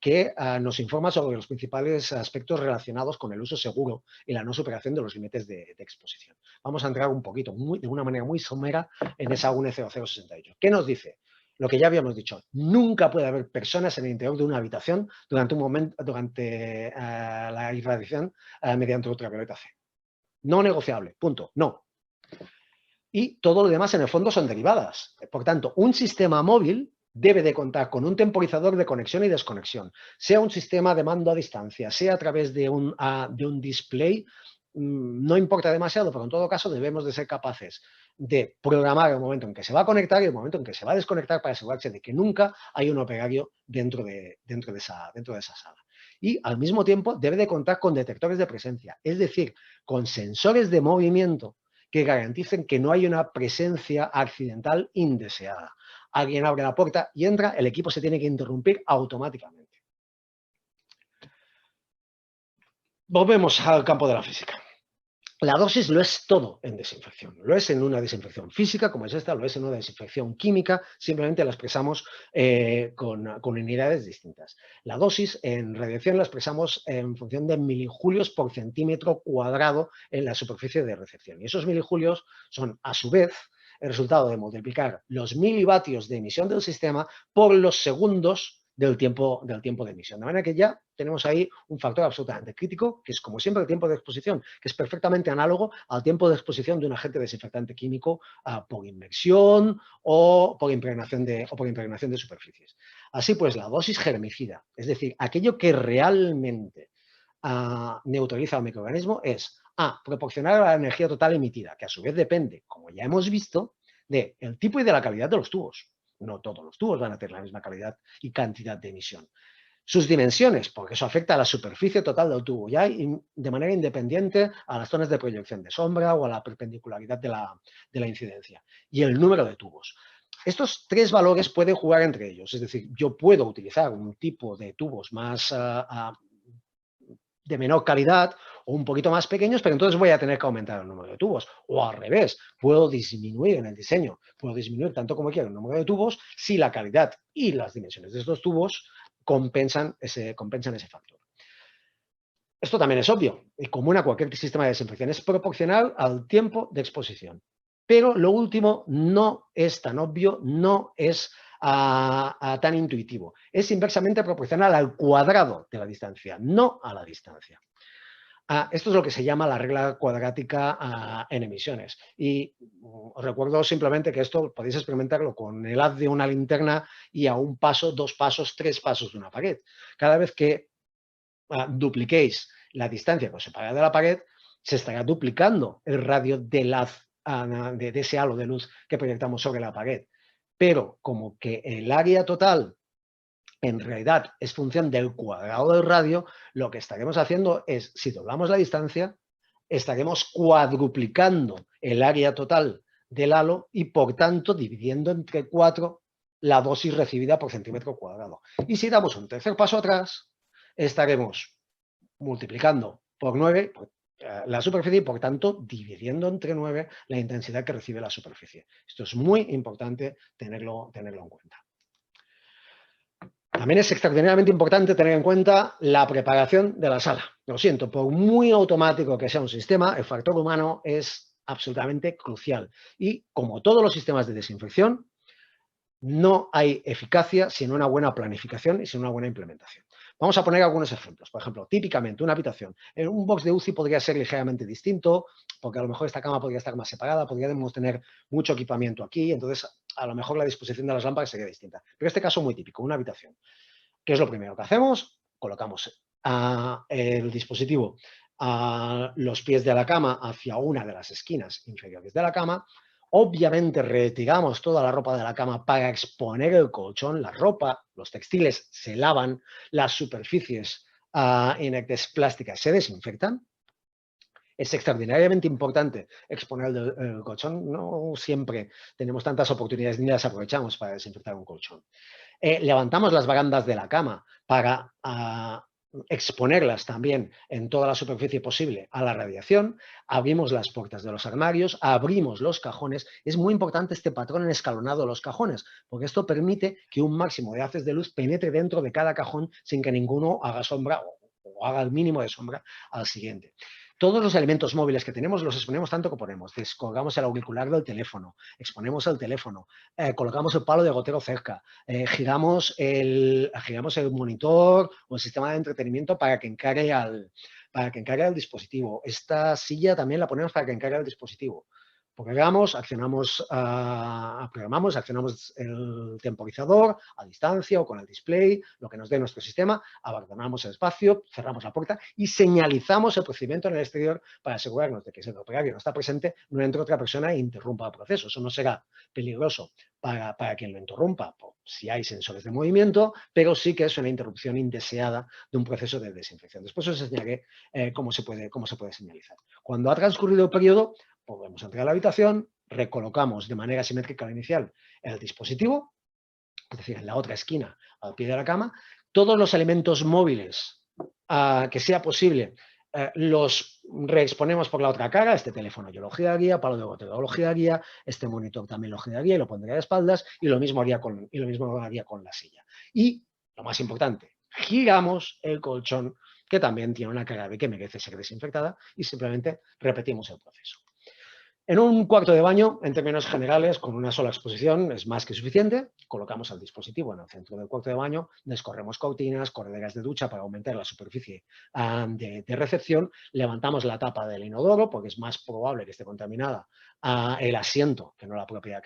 Speaker 2: que nos informa sobre los principales aspectos relacionados con el uso seguro y la no superación de los límites de exposición. Vamos a entrar un poquito, de una manera muy somera, en esa UNE 0068. ¿Qué nos dice? Lo que ya habíamos dicho, nunca puede haber personas en el interior de una habitación durante la irradiación mediante ultravioleta C. No negociable, punto, no. Y todo lo demás en el fondo son derivadas. Por tanto, un sistema móvil debe de contar con un temporizador de conexión y desconexión, sea un sistema de mando a distancia, sea a través de un display, no importa demasiado, pero en todo caso debemos de ser capaces de programar el momento en que se va a conectar y el momento en que se va a desconectar para asegurarse de que nunca hay un operario dentro de esa sala. Y al mismo tiempo debe de contar con detectores de presencia, es decir, con sensores de movimiento que garanticen que no hay una presencia accidental indeseada. Alguien abre la puerta y entra, el equipo se tiene que interrumpir automáticamente. Volvemos al campo de la física. La dosis lo es todo en desinfección. Lo es en una desinfección física, como es esta, lo es en una desinfección química, simplemente la expresamos con unidades distintas. La dosis en radiación la expresamos en función de milijulios por centímetro cuadrado en la superficie de recepción. Y esos milijulios son, a su vez, el resultado de multiplicar los milivatios de emisión del sistema por los segundos del tiempo de emisión. De manera que ya tenemos ahí un factor absolutamente crítico, que es, como siempre, el tiempo de exposición, que es perfectamente análogo al tiempo de exposición de un agente desinfectante químico por inmersión o por impregnación de superficies. Así pues, la dosis germicida, es decir, aquello que realmente neutraliza al microorganismo, es proporcionar la energía total emitida, que a su vez depende, como ya hemos visto, del tipo y de la calidad de los tubos. No todos los tubos van a tener la misma calidad y cantidad de emisión. Sus dimensiones, porque eso afecta a la superficie total del tubo, ya de manera independiente a las zonas de proyección de sombra o a la perpendicularidad de la incidencia. Y el número de tubos. Estos tres valores pueden jugar entre ellos. Es decir, yo puedo utilizar un tipo de tubos más de menor calidad o un poquito más pequeños, pero entonces voy a tener que aumentar el número de tubos. O al revés, puedo disminuir en el diseño, puedo disminuir tanto como quiera el número de tubos si la calidad y las dimensiones de estos tubos compensan ese factor. Esto también es obvio y común a cualquier sistema de desinfección, es proporcional al tiempo de exposición. Pero lo último no es tan obvio, no es tan intuitivo. Es inversamente proporcional al cuadrado de la distancia, no a la distancia. Esto es lo que se llama la regla cuadrática en emisiones. Y os recuerdo simplemente que esto podéis experimentarlo con el haz de una linterna y a un paso, 2 pasos, 3 pasos de una pared. Cada vez que dupliquéis la distancia que os separa de la pared, se estará duplicando el radio del haz, de ese halo de luz que proyectamos sobre la pared. Pero como que el área total en realidad es función del cuadrado del radio, lo que estaremos haciendo es, si doblamos la distancia, estaremos cuadruplicando el área total del halo y, por tanto, dividiendo entre 4 la dosis recibida por centímetro cuadrado. Y si damos un tercer paso atrás, estaremos multiplicando por 9 la superficie y, por tanto, dividiendo entre 9 la intensidad que recibe la superficie. Esto es muy importante tenerlo en cuenta. También es extraordinariamente importante tener en cuenta la preparación de la sala. Lo siento, por muy automático que sea un sistema, el factor humano es absolutamente crucial. Y como todos los sistemas de desinfección, no hay eficacia sin una buena planificación y sin una buena implementación. Vamos a poner algunos ejemplos. Por ejemplo, típicamente una habitación. En un box de UCI podría ser ligeramente distinto, porque a lo mejor esta cama podría estar más separada, podríamos tener mucho equipamiento aquí, entonces a lo mejor la disposición de las lámparas sería distinta. Pero en este caso muy típico, una habitación. ¿Qué es lo primero que hacemos? Colocamos el dispositivo a los pies de la cama hacia una de las esquinas inferiores de la cama. Obviamente retiramos toda la ropa de la cama para exponer el colchón. La ropa, los textiles se lavan, las superficies inertes plásticas se desinfectan. Es extraordinariamente importante exponer el colchón. No siempre tenemos tantas oportunidades ni las aprovechamos para desinfectar un colchón. Levantamos las barandas de la cama para exponerlas también en toda la superficie posible a la radiación, abrimos las puertas de los armarios, abrimos los cajones. Es muy importante este patrón en escalonado de los cajones, porque esto permite que un máximo de haces de luz penetre dentro de cada cajón sin que ninguno haga sombra o haga el mínimo de sombra al siguiente. Todos los elementos móviles que tenemos los exponemos tanto que ponemos. Descolgamos el auricular del teléfono, exponemos el teléfono, colocamos el palo de gotero cerca, giramos el monitor o el sistema de entretenimiento para que encare al dispositivo. Esta silla también la ponemos para que encare al dispositivo. Programamos, accionamos el temporizador a distancia o con el display, lo que nos dé nuestro sistema, abandonamos el espacio, cerramos la puerta y señalizamos el procedimiento en el exterior para asegurarnos de que si el operario no está presente, no entre otra persona e interrumpa el proceso. Eso no será peligroso para quien lo interrumpa, si hay sensores de movimiento, pero sí que es una interrupción indeseada de un proceso de desinfección. Después os enseñaré cómo se puede señalizar. Cuando ha transcurrido el periodo, podemos entrar a la habitación, recolocamos de manera simétrica al inicial el dispositivo, es decir, en la otra esquina, al pie de la cama. Todos los elementos móviles que sea posible los reexponemos por la otra cara. Este teléfono yo lo giraría, palo de gotero lo giraría, este monitor también lo giraría y lo pondría de espaldas, y lo mismo haría con la silla. Y, lo más importante, giramos el colchón, que también tiene una cara B que merece ser desinfectada, y simplemente repetimos el proceso. En un cuarto de baño, en términos generales, con una sola exposición es más que suficiente. Colocamos el dispositivo en el centro del cuarto de baño, descorremos cortinas, correderas de ducha para aumentar la superficie de recepción, levantamos la tapa del inodoro porque es más probable que esté contaminada el asiento que no la propia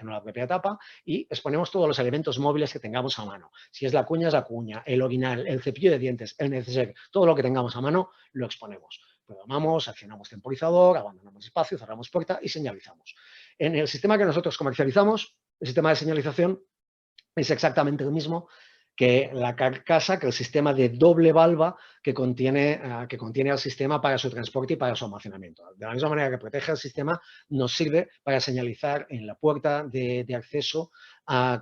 Speaker 2: tapa, y exponemos todos los elementos móviles que tengamos a mano. Si es la cuña, el orinal, el cepillo de dientes, el neceser, todo lo que tengamos a mano lo exponemos. Programamos, accionamos temporizador, abandonamos espacio, cerramos puerta y señalizamos. En el sistema que nosotros comercializamos, el sistema de señalización es exactamente el mismo que la carcasa, que el sistema de doble valva que contiene el sistema para su transporte y para su almacenamiento. De la misma manera que protege el sistema, nos sirve para señalizar en la puerta de acceso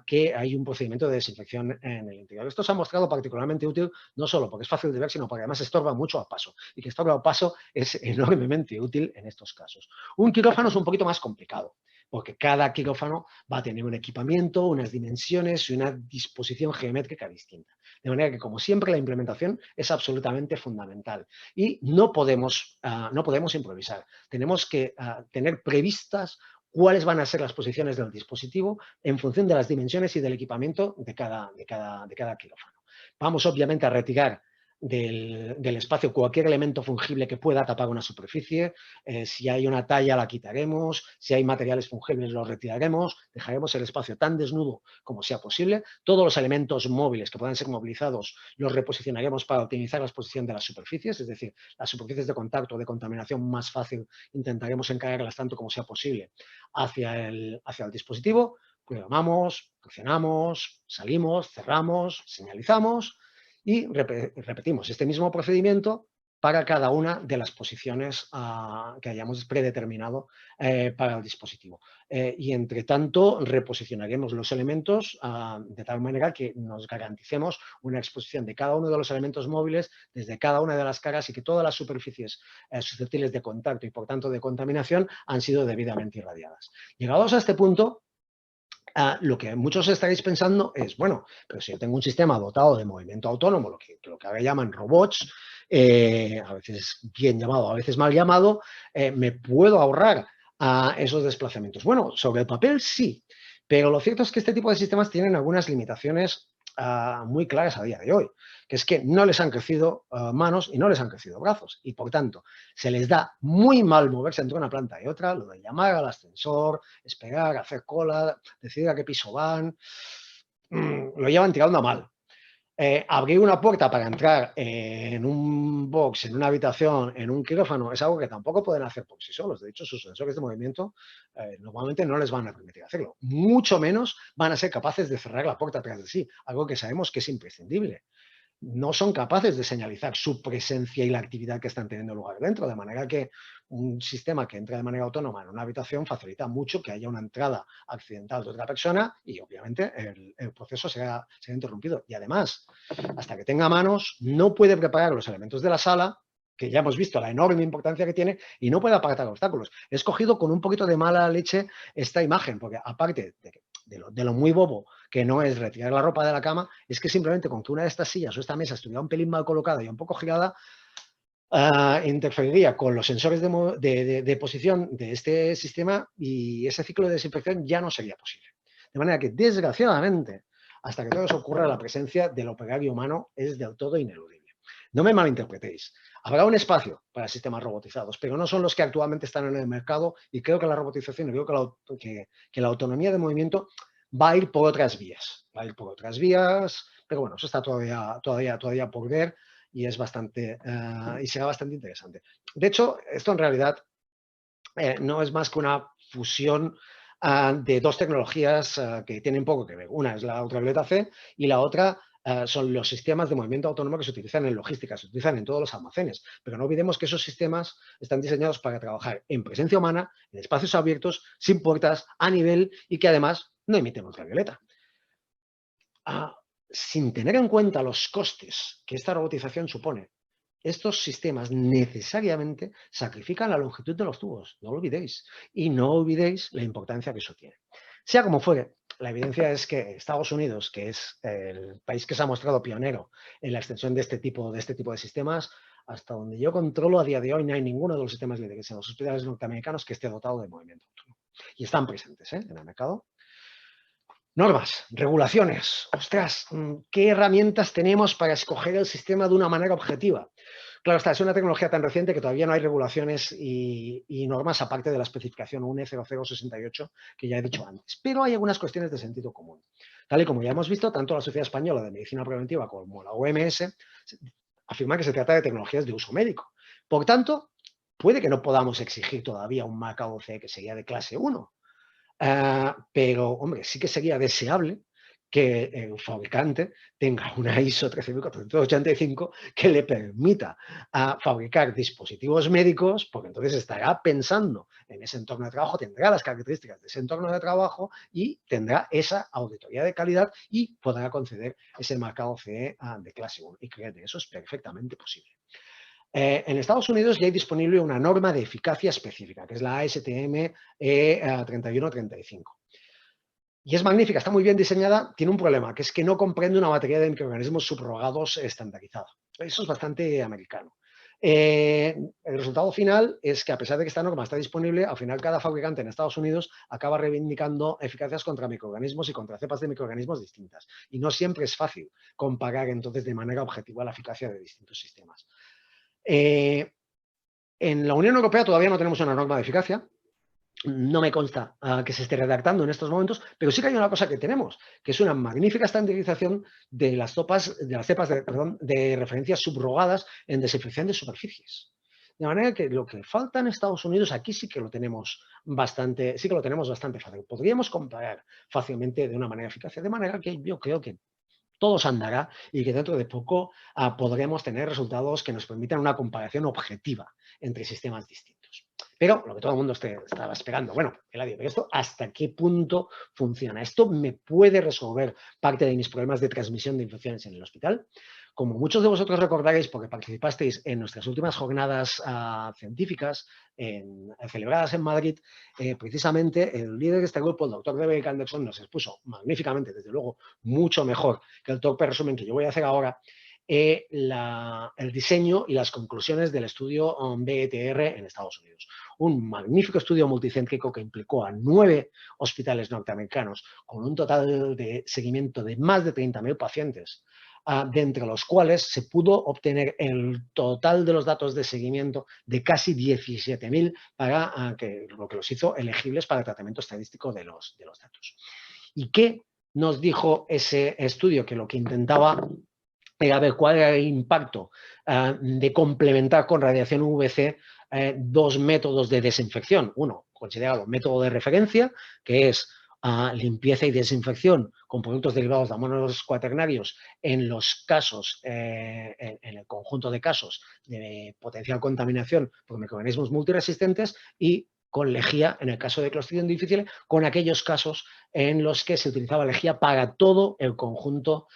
Speaker 2: que hay un procedimiento de desinfección en el interior. Esto se ha mostrado particularmente útil, no solo porque es fácil de ver, sino porque además estorba mucho al paso, y que estorba al paso es enormemente útil en estos casos. Un quirófano es un poquito más complicado, porque cada quirófano va a tener un equipamiento, unas dimensiones y una disposición geométrica distinta. De manera que, como siempre, la implementación es absolutamente fundamental y no podemos improvisar. Tenemos que tener previstas cuáles van a ser las posiciones del dispositivo en función de las dimensiones y del equipamiento de cada quirófano. Vamos obviamente a retirar del espacio cualquier elemento fungible que pueda tapar una superficie. Si hay una talla la quitaremos, si hay materiales fungibles los retiraremos, dejaremos el espacio tan desnudo como sea posible. Todos los elementos móviles que puedan ser movilizados los reposicionaremos para optimizar la exposición de las superficies, es decir, las superficies de contacto o de contaminación más fácil intentaremos encargarlas tanto como sea posible hacia el dispositivo. Programamos, presionamos, salimos, cerramos, señalizamos y repetimos este mismo procedimiento para cada una de las posiciones que hayamos predeterminado para el dispositivo. Y entre tanto reposicionaremos los elementos de tal manera que nos garanticemos una exposición de cada uno de los elementos móviles desde cada una de las caras y que todas las superficies susceptibles de contacto y por tanto de contaminación han sido debidamente irradiadas. Llegados a este punto, lo que muchos estaréis pensando es, bueno, pero si yo tengo un sistema dotado de movimiento autónomo, lo que ahora llaman robots, a veces bien llamado, a veces mal llamado, ¿me puedo ahorrar esos desplazamientos? Bueno, sobre el papel sí, pero lo cierto es que este tipo de sistemas tienen algunas limitaciones muy claras a día de hoy, que es que no les han crecido manos y no les han crecido brazos, y por tanto se les da muy mal moverse entre una planta y otra, lo de llamar al ascensor, esperar, hacer cola, decidir a qué piso van, lo llevan tirando a mal. Abrir una puerta para entrar en un box, en una habitación, en un quirófano, es algo que tampoco pueden hacer por sí solos. De hecho, sus sensores de movimiento normalmente no les van a permitir hacerlo. Mucho menos van a ser capaces de cerrar la puerta atrás de sí, algo que sabemos que es imprescindible. No son capaces de señalizar su presencia y la actividad que están teniendo lugar dentro, de manera que un sistema que entra de manera autónoma en una habitación facilita mucho que haya una entrada accidental de otra persona y obviamente el proceso será interrumpido. Y además, hasta que tenga manos, no puede preparar los elementos de la sala, que ya hemos visto la enorme importancia que tiene, y no puede apartar obstáculos. He escogido con un poquito de mala leche esta imagen, porque aparte de lo muy bobo que no es retirar la ropa de la cama, es que simplemente con que una de estas sillas o esta mesa estuviera un pelín mal colocada y un poco girada, interferiría con los sensores de posición de este sistema y ese ciclo de desinfección ya no sería posible. De manera que, desgraciadamente, hasta que todo eso ocurra, la presencia del operario humano es del todo ineludible. No me malinterpretéis. Habrá un espacio para sistemas robotizados, pero no son los que actualmente están en el mercado y creo que la robotización, y creo que la autonomía de movimiento va a ir por otras vías. Va a ir por otras vías, pero bueno, eso está todavía por ver y es bastante y será bastante interesante. De hecho, esto en realidad no es más que una fusión de dos tecnologías que tienen poco que ver. Una es la ultravioleta C y la otra son los sistemas de movimiento autónomo que se utilizan en logística, se utilizan en todos los almacenes. Pero no olvidemos que esos sistemas están diseñados para trabajar en presencia humana, en espacios abiertos, sin puertas, a nivel y que además no emiten ultravioleta. Sin tener en cuenta los costes que esta robotización supone, estos sistemas necesariamente sacrifican la longitud de los tubos, no lo olvidéis. Y no olvidéis la importancia que eso tiene. Sea como fuere, la evidencia es que Estados Unidos, que es el país que se ha mostrado pionero en la extensión de este tipo de sistemas, hasta donde yo controlo a día de hoy no hay ninguno de los sistemas líderes en los hospitales norteamericanos que esté dotado de movimiento autónomo. Y están presentes en el mercado. Normas, regulaciones. Ostras, ¿qué herramientas tenemos para escoger el sistema de una manera objetiva? Claro está, es una tecnología tan reciente que todavía no hay regulaciones y normas aparte de la especificación UNE 0068 que ya he dicho antes. Pero hay algunas cuestiones de sentido común. Tal y como ya hemos visto, tanto la Sociedad Española de Medicina Preventiva como la OMS afirman que se trata de tecnologías de uso médico. Por tanto, puede que no podamos exigir todavía un marcado CE que sería de clase 1. Pero, hombre, sí que sería deseable que el fabricante tenga una ISO 13485 que le permita fabricar dispositivos médicos, porque entonces estará pensando en ese entorno de trabajo, tendrá las características de ese entorno de trabajo y tendrá esa auditoría de calidad y podrá conceder ese marcado CE de clase 1. Y créanme, eso es perfectamente posible. En Estados Unidos ya hay disponible una norma de eficacia específica, que es la ASTM E3135. Y es magnífica, está muy bien diseñada, tiene un problema, que es que no comprende una batería de microorganismos subrogados estandarizada. Eso es bastante americano. El resultado final es que, a pesar de que esta norma está disponible, al final cada fabricante en Estados Unidos acaba reivindicando eficacias contra microorganismos y contra cepas de microorganismos distintas. Y no siempre es fácil comparar entonces de manera objetiva la eficacia de distintos sistemas. En la Unión Europea todavía no tenemos una norma de eficacia. No me consta que se esté redactando en estos momentos, pero sí que hay una cosa que tenemos, que es una magnífica estandarización de las cepas de referencias subrogadas en desinfección de superficies. De manera que lo que falta en Estados Unidos aquí sí que lo tenemos bastante fácil. Podríamos comparar fácilmente de una manera eficaz, de manera que yo creo que todo se andará y que dentro de poco podremos tener resultados que nos permitan una comparación objetiva entre sistemas distintos. Pero lo que todo el mundo estaba esperando, bueno, Eladio, pero esto ¿hasta qué punto funciona? ¿Esto me puede resolver parte de mis problemas de transmisión de infecciones en el hospital? Como muchos de vosotros recordaréis, porque participasteis en nuestras últimas jornadas científicas celebradas en Madrid, precisamente el líder de este grupo, el doctor David Anderson, nos expuso magníficamente, desde luego, mucho mejor que el torpe resumen que yo voy a hacer ahora, el diseño y las conclusiones del estudio BETR en Estados Unidos. Un magnífico estudio multicéntrico que implicó a 9 hospitales norteamericanos con un total de seguimiento de más de 30.000 pacientes, de entre los cuales se pudo obtener el total de los datos de seguimiento de casi 17.000 para lo que los hizo elegibles para el tratamiento estadístico de los datos. ¿Y qué nos dijo ese estudio? Que lo que intentaba era ver cuál era el impacto de complementar con radiación UVC dos métodos de desinfección. Uno, considerado método de referencia, que es limpieza y desinfección con productos derivados de amónidos cuaternarios en los casos, en el conjunto de casos de potencial contaminación por microorganismos multiresistentes, y con lejía en el caso de Clostridium difficile, con aquellos casos en los que se utilizaba lejía para todo el conjunto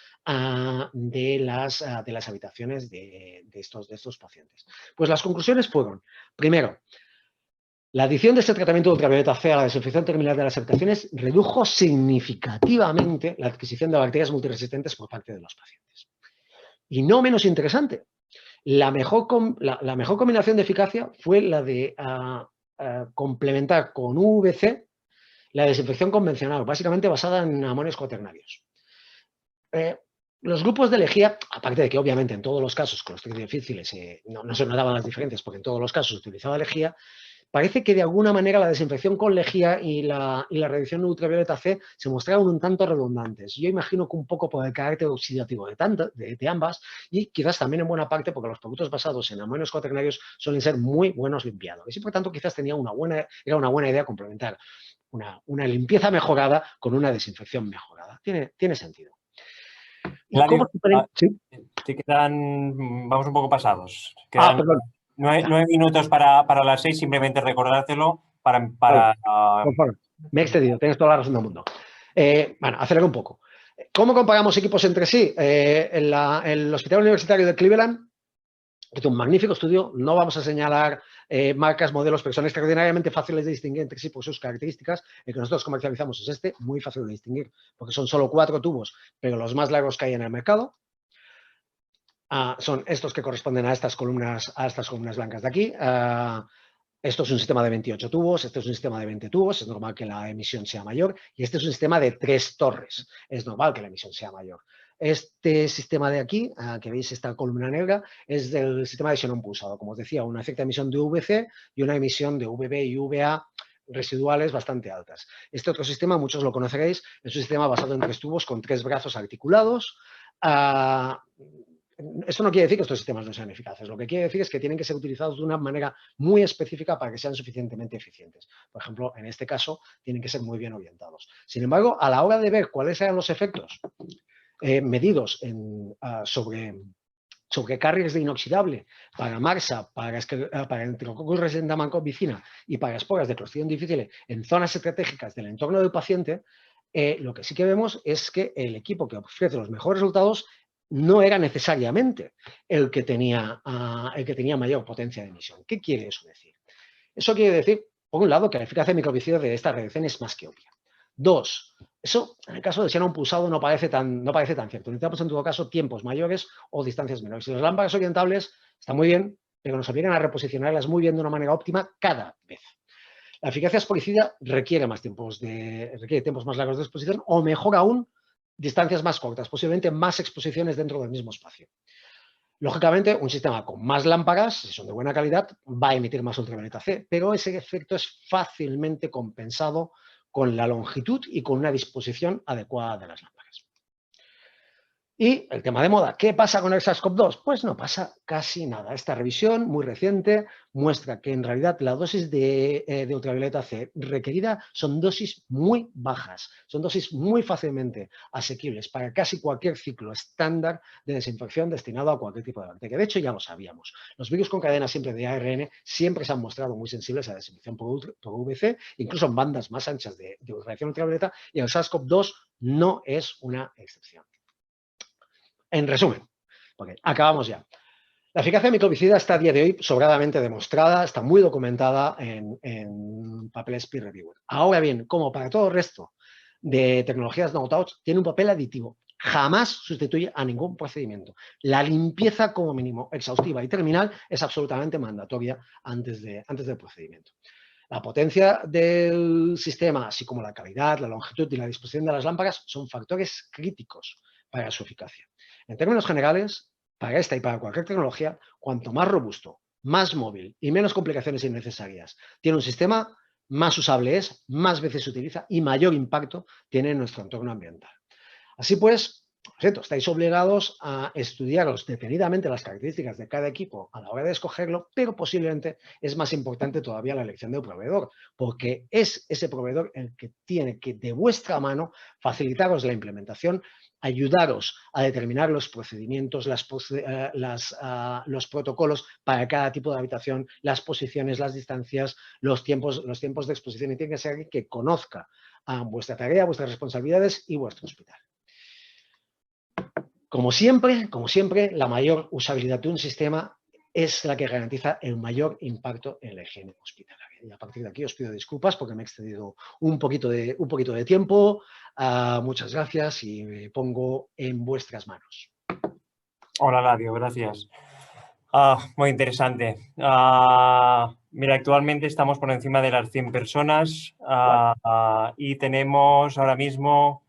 Speaker 2: de las habitaciones de estos pacientes. Pues las conclusiones fueron, primero, la adición de este tratamiento de ultravioleta C a la desinfección terminal de las habitaciones redujo significativamente la adquisición de bacterias multiresistentes por parte de los pacientes. Y no menos interesante, la mejor combinación de eficacia fue la de complementar con UVC la desinfección convencional, básicamente basada en amonios cuaternarios. Los grupos de lejía, aparte de que obviamente en todos los casos con los Clostridium difficile no se notaban las diferencias porque en todos los casos se utilizaba lejía, parece que de alguna manera la desinfección con lejía y la radiación ultravioleta C se mostraron un tanto redundantes. Yo imagino que un poco por el carácter oxidativo de ambas, y quizás también en buena parte porque los productos basados en amonios cuaternarios suelen ser muy buenos limpiadores. Y por tanto quizás era una buena idea complementar una limpieza mejorada con una desinfección mejorada. Tiene sentido.
Speaker 1: Eladio,
Speaker 2: ¿Sí?
Speaker 1: te quedan, vamos un poco pasados.
Speaker 2: Perdón.
Speaker 1: 9 minutos para las 6, simplemente recordártelo para...
Speaker 2: Por favor. Me he excedido, tienes toda la razón del mundo. Bueno, acelero un poco. ¿Cómo comparamos equipos entre sí? El Hospital Universitario de Cleveland hizo un magnífico estudio. No vamos a señalar marcas, modelos, pero son extraordinariamente fáciles de distinguir entre sí por sus características. El que nosotros comercializamos es este, muy fácil de distinguir, porque son solo 4 tubos, pero los más largos que hay en el mercado. Son estos que corresponden a estas columnas blancas de aquí. Esto es un sistema de 28 tubos, este es un sistema de 20 tubos, es normal que la emisión sea mayor, y este es un sistema de 3 torres, es normal que la emisión sea mayor. Este sistema de aquí, que veis esta columna negra, es del sistema de xenón pulsado. Como os decía, una cierta emisión de UVC y una emisión de UVB y UVA residuales bastante altas. Este otro sistema, muchos lo conoceréis, es un sistema basado en 3 tubos con 3 brazos articulados. Esto no quiere decir que estos sistemas no sean eficaces. Lo que quiere decir es que tienen que ser utilizados de una manera muy específica para que sean suficientemente eficientes. Por ejemplo, en este caso, tienen que ser muy bien orientados. Sin embargo, a la hora de ver cuáles eran los efectos medidos sobre carriers de inoxidable para MARSA, para Enterococcus resistente vancomicina y para esporas de Clostridium difficile en zonas estratégicas del entorno del paciente, lo que sí que vemos es que el equipo que ofrece los mejores resultados no era necesariamente el que tenía mayor potencia de emisión. ¿Qué quiere eso decir? Eso quiere decir, por un lado, que la eficacia microbicida de esta reacción es más que obvia. 2, eso en el caso de xenón pulsado no parece tan cierto. Necesitamos en todo caso tiempos mayores o distancias menores. Y las lámparas orientables están muy bien, pero nos obligan a reposicionarlas muy bien de una manera óptima cada vez. La eficacia expolicida requiere tiempos más largos de exposición o, mejor aún, distancias más cortas, posiblemente más exposiciones dentro del mismo espacio. Lógicamente, un sistema con más lámparas, si son de buena calidad, va a emitir más ultravioleta C, pero ese efecto es fácilmente compensado con la longitud y con una disposición adecuada de las lámparas. Y el tema de moda, ¿qué pasa con el SARS-CoV-2? Pues no pasa casi nada. Esta revisión muy reciente muestra que en realidad la dosis de ultravioleta C requerida son dosis muy bajas, son dosis muy fácilmente asequibles para casi cualquier ciclo estándar de desinfección destinado a cualquier tipo de bacteria. De hecho, ya lo sabíamos. Los virus con cadena siempre de ARN siempre se han mostrado muy sensibles a la desinfección por UVC, incluso en bandas más anchas de radiación ultravioleta, y el SARS-CoV-2 no es una excepción. En resumen, porque acabamos ya. La eficacia microbicida está a día de hoy sobradamente demostrada, está muy documentada en papeles peer-reviewed. Ahora bien, como para todo el resto de tecnologías no-touch, tiene un papel aditivo. Jamás sustituye a ningún procedimiento. La limpieza, como mínimo, exhaustiva y terminal es absolutamente mandatoria antes del procedimiento. La potencia del sistema, así como la calidad, la longitud y la disposición de las lámparas son factores críticos para su eficacia. En términos generales, para esta y para cualquier tecnología, cuanto más robusto, más móvil y menos complicaciones innecesarias tiene un sistema, más usable es, más veces se utiliza y mayor impacto tiene en nuestro entorno ambiental. Así pues, estáis obligados a estudiaros detenidamente las características de cada equipo a la hora de escogerlo, pero posiblemente es más importante todavía la elección del proveedor, porque es ese proveedor el que tiene que, de vuestra mano, facilitaros la implementación, ayudaros a determinar los procedimientos, los protocolos para cada tipo de habitación, las posiciones, las distancias, los tiempos de exposición, y tiene que ser alguien que conozca vuestra tarea, vuestras responsabilidades y vuestro hospital. Como siempre, la mayor usabilidad de un sistema es la que garantiza el mayor impacto en la higiene hospitalaria. Y a partir de aquí os pido disculpas porque me he excedido un poquito de tiempo. Muchas gracias y me pongo en vuestras manos.
Speaker 1: Hola, Ladio, gracias. Muy interesante. Mira, actualmente estamos por encima de las 100 personas y tenemos ahora mismo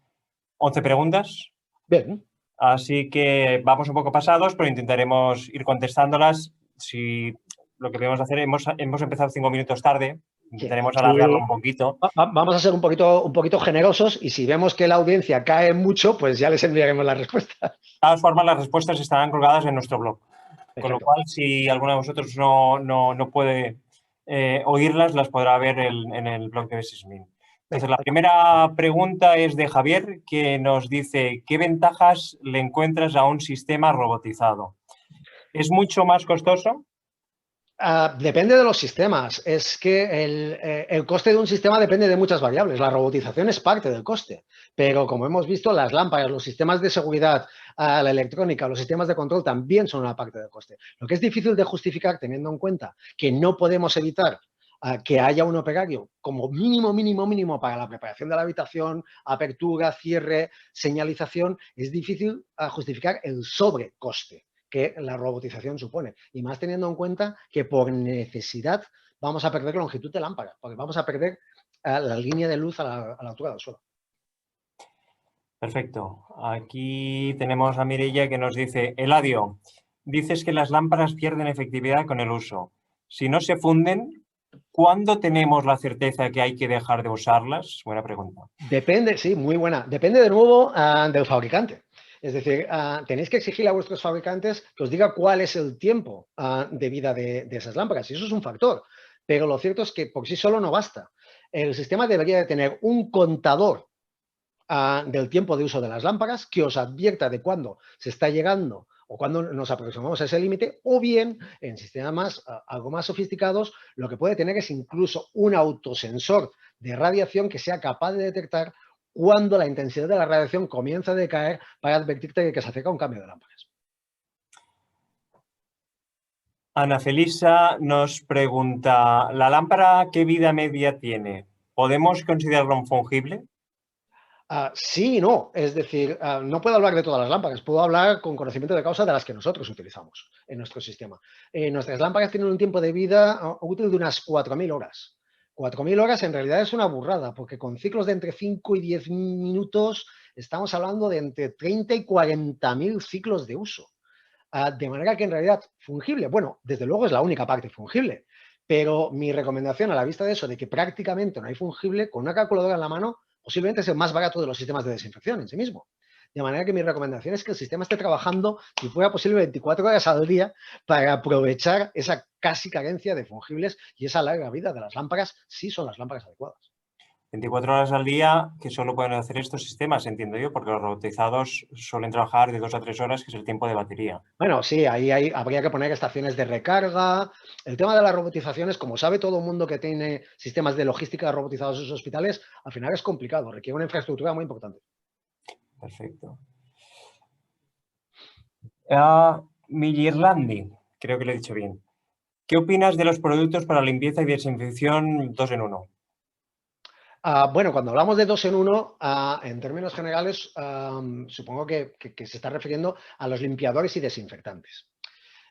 Speaker 1: 11 preguntas.
Speaker 2: Bien.
Speaker 1: Así que vamos un poco pasados, pero intentaremos ir contestándolas. Si lo que podemos hacer, hemos empezado 5 minutos tarde, intentaremos alargarlo un poquito.
Speaker 2: Vamos a ser un poquito generosos y si vemos que la audiencia cae mucho, pues ya les enviaremos las respuestas.
Speaker 1: De todas formas, las respuestas estarán colgadas en nuestro blog.
Speaker 2: Perfecto.
Speaker 1: Con lo cual, si alguno de vosotros no puede oírlas, las podrá ver en el blog de Sysmin. Entonces, la primera pregunta es de Javier, que nos dice: ¿qué ventajas le encuentras a un sistema robotizado? ¿Es mucho más costoso?
Speaker 2: Depende de los sistemas. Es que el coste de un sistema depende de muchas variables. La robotización es parte del coste, pero como hemos visto, las lámparas, los sistemas de seguridad, la electrónica, los sistemas de control también son una parte del coste. Lo que es difícil de justificar, teniendo en cuenta que no podemos evitar que haya un operario como mínimo para la preparación de la habitación, apertura, cierre, señalización, es difícil justificar el sobrecoste que la robotización supone. Y más teniendo en cuenta que por necesidad vamos a perder longitud de lámpara, porque vamos a perder la línea de luz a la altura del suelo.
Speaker 1: Perfecto. Aquí tenemos a Mireia que nos dice: Eladio, dices que las lámparas pierden efectividad con el uso. Si no se funden, ¿cuándo tenemos la certeza que hay que dejar de usarlas? Buena pregunta.
Speaker 2: Depende, sí, muy buena. Depende de nuevo del fabricante. Es decir, tenéis que exigir a vuestros fabricantes que os diga cuál es el tiempo de vida de esas lámparas. Y eso es un factor. Pero lo cierto es que por sí solo no basta. El sistema debería de tener un contador del tiempo de uso de las lámparas que os advierta de cuándo se está llegando o cuándo nos aproximamos a ese límite, o bien en sistemas algo más sofisticados lo que puede tener es incluso un autosensor de radiación que sea capaz de detectar cuando la intensidad de la radiación comienza a decaer para advertirte de que se acerca un cambio de lámparas.
Speaker 1: Ana Felisa nos pregunta: ¿la lámpara qué vida media tiene? ¿Podemos considerarlo un fungible?
Speaker 2: Sí y no. Es decir, no puedo hablar de todas las lámparas, puedo hablar con conocimiento de causa de las que nosotros utilizamos en nuestro sistema. Nuestras lámparas tienen un tiempo de vida útil de unas 4.000 horas. 4.000 horas en realidad es una burrada, porque con ciclos de entre 5 y 10 minutos estamos hablando de entre 30 y 40.000 ciclos de uso. De manera que en realidad fungible, bueno, desde luego es la única parte fungible, pero mi recomendación a la vista de eso, de que prácticamente no hay fungible, con una calculadora en la mano, posiblemente es el más barato de los sistemas de desinfección en sí mismo. De manera que mi recomendación es que el sistema esté trabajando, si fuera posible, 24 horas al día para aprovechar esa casi carencia de fungibles y esa larga vida de las lámparas, si son las lámparas adecuadas.
Speaker 1: 24 horas al día que solo pueden hacer estos sistemas, entiendo yo, porque los robotizados suelen trabajar de 2 a 3 horas, que es el tiempo de batería.
Speaker 2: Bueno, sí, ahí habría que poner estaciones de recarga. El tema de las robotizaciones, como sabe todo el mundo que tiene sistemas de logística robotizados en sus hospitales, al final es complicado, requiere una infraestructura muy importante.
Speaker 1: Perfecto. Millirlandi, creo que lo he dicho bien. ¿Qué opinas de los productos para limpieza y desinfección 2 en 1?
Speaker 2: Bueno, cuando hablamos de 2 en 1, en términos generales, supongo que se está refiriendo a los limpiadores y desinfectantes.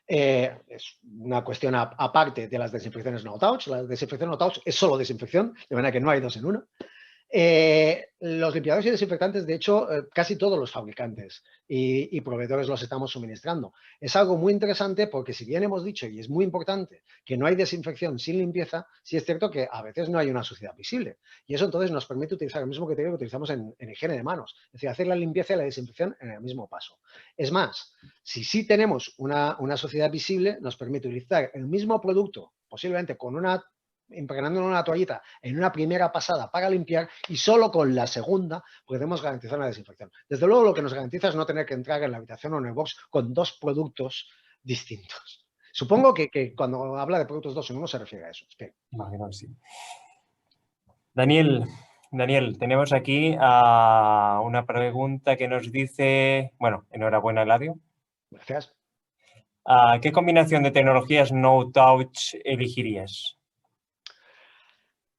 Speaker 2: Es una cuestión aparte de las desinfecciones no-touch. La desinfección no-touch es solo desinfección, de manera que no hay 2 en 1. Los limpiadores y desinfectantes, de hecho, casi todos los fabricantes y proveedores los estamos suministrando. Es algo muy interesante porque si bien hemos dicho, y es muy importante, que no hay desinfección sin limpieza, sí es cierto que a veces no hay una suciedad visible. Y eso entonces nos permite utilizar el mismo criterio que utilizamos en higiene de manos. Es decir, hacer la limpieza y la desinfección en el mismo paso. Es más, si sí tenemos una suciedad visible, nos permite utilizar el mismo producto, posiblemente con impregnando en una toallita en una primera pasada para limpiar y solo con la segunda podemos garantizar una desinfección. Desde luego lo que nos garantiza es no tener que entrar en la habitación o en el box con 2 productos distintos. Supongo que cuando habla de productos 2 en 1 se refiere a eso. Espero.
Speaker 1: Imagino que sí. Daniel, tenemos aquí una pregunta que nos dice, bueno, enhorabuena, Eladio.
Speaker 2: Gracias.
Speaker 1: ¿Qué combinación de tecnologías no-touch elegirías?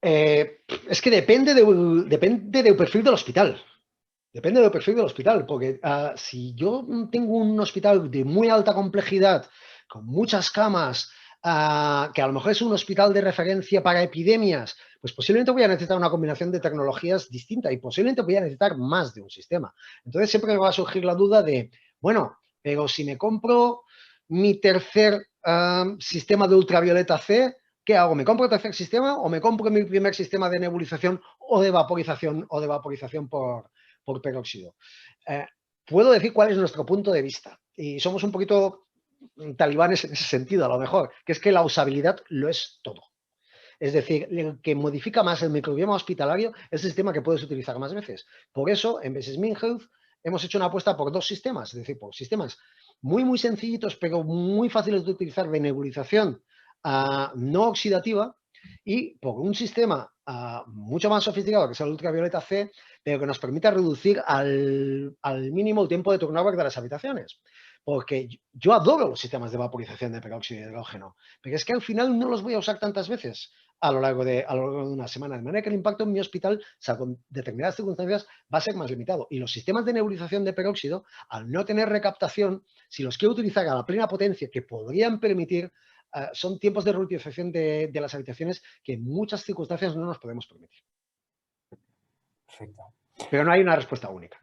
Speaker 2: Es que depende del perfil del hospital. Depende del perfil del hospital, porque si yo tengo un hospital de muy alta complejidad, con muchas camas, que a lo mejor es un hospital de referencia para epidemias, pues posiblemente voy a necesitar una combinación de tecnologías distinta y posiblemente voy a necesitar más de un sistema. Entonces siempre me va a surgir la duda de, bueno, pero si me compro mi tercer sistema de ultravioleta C, ¿qué hago? ¿Me compro el tercer sistema o me compro mi primer sistema de nebulización o de vaporización por peróxido? Puedo decir cuál es nuestro punto de vista y somos un poquito talibanes en ese sentido, a lo mejor, que es que la usabilidad lo es todo. Es decir, el que modifica más el microbioma hospitalario es el sistema que puedes utilizar más veces. Por eso, en Besses Health hemos hecho una apuesta por 2 sistemas, es decir, por sistemas muy sencillitos, pero muy fáciles de utilizar de nebulización no oxidativa y por un sistema mucho más sofisticado que es el ultravioleta C, pero que nos permita reducir al mínimo el tiempo de turnover de las habitaciones. Porque yo adoro los sistemas de vaporización de peróxido de hidrógeno, pero es que al final no los voy a usar tantas veces a lo largo de una semana, de manera que el impacto en mi hospital, salvo en determinadas circunstancias, va a ser más limitado. Y los sistemas de nebulización de peróxido, al no tener recaptación, si los quiero utilizar a la plena potencia que podrían permitir, son tiempos de reutilización de las habitaciones que en muchas circunstancias no nos podemos permitir.
Speaker 1: Perfecto.
Speaker 2: Pero no hay una respuesta única.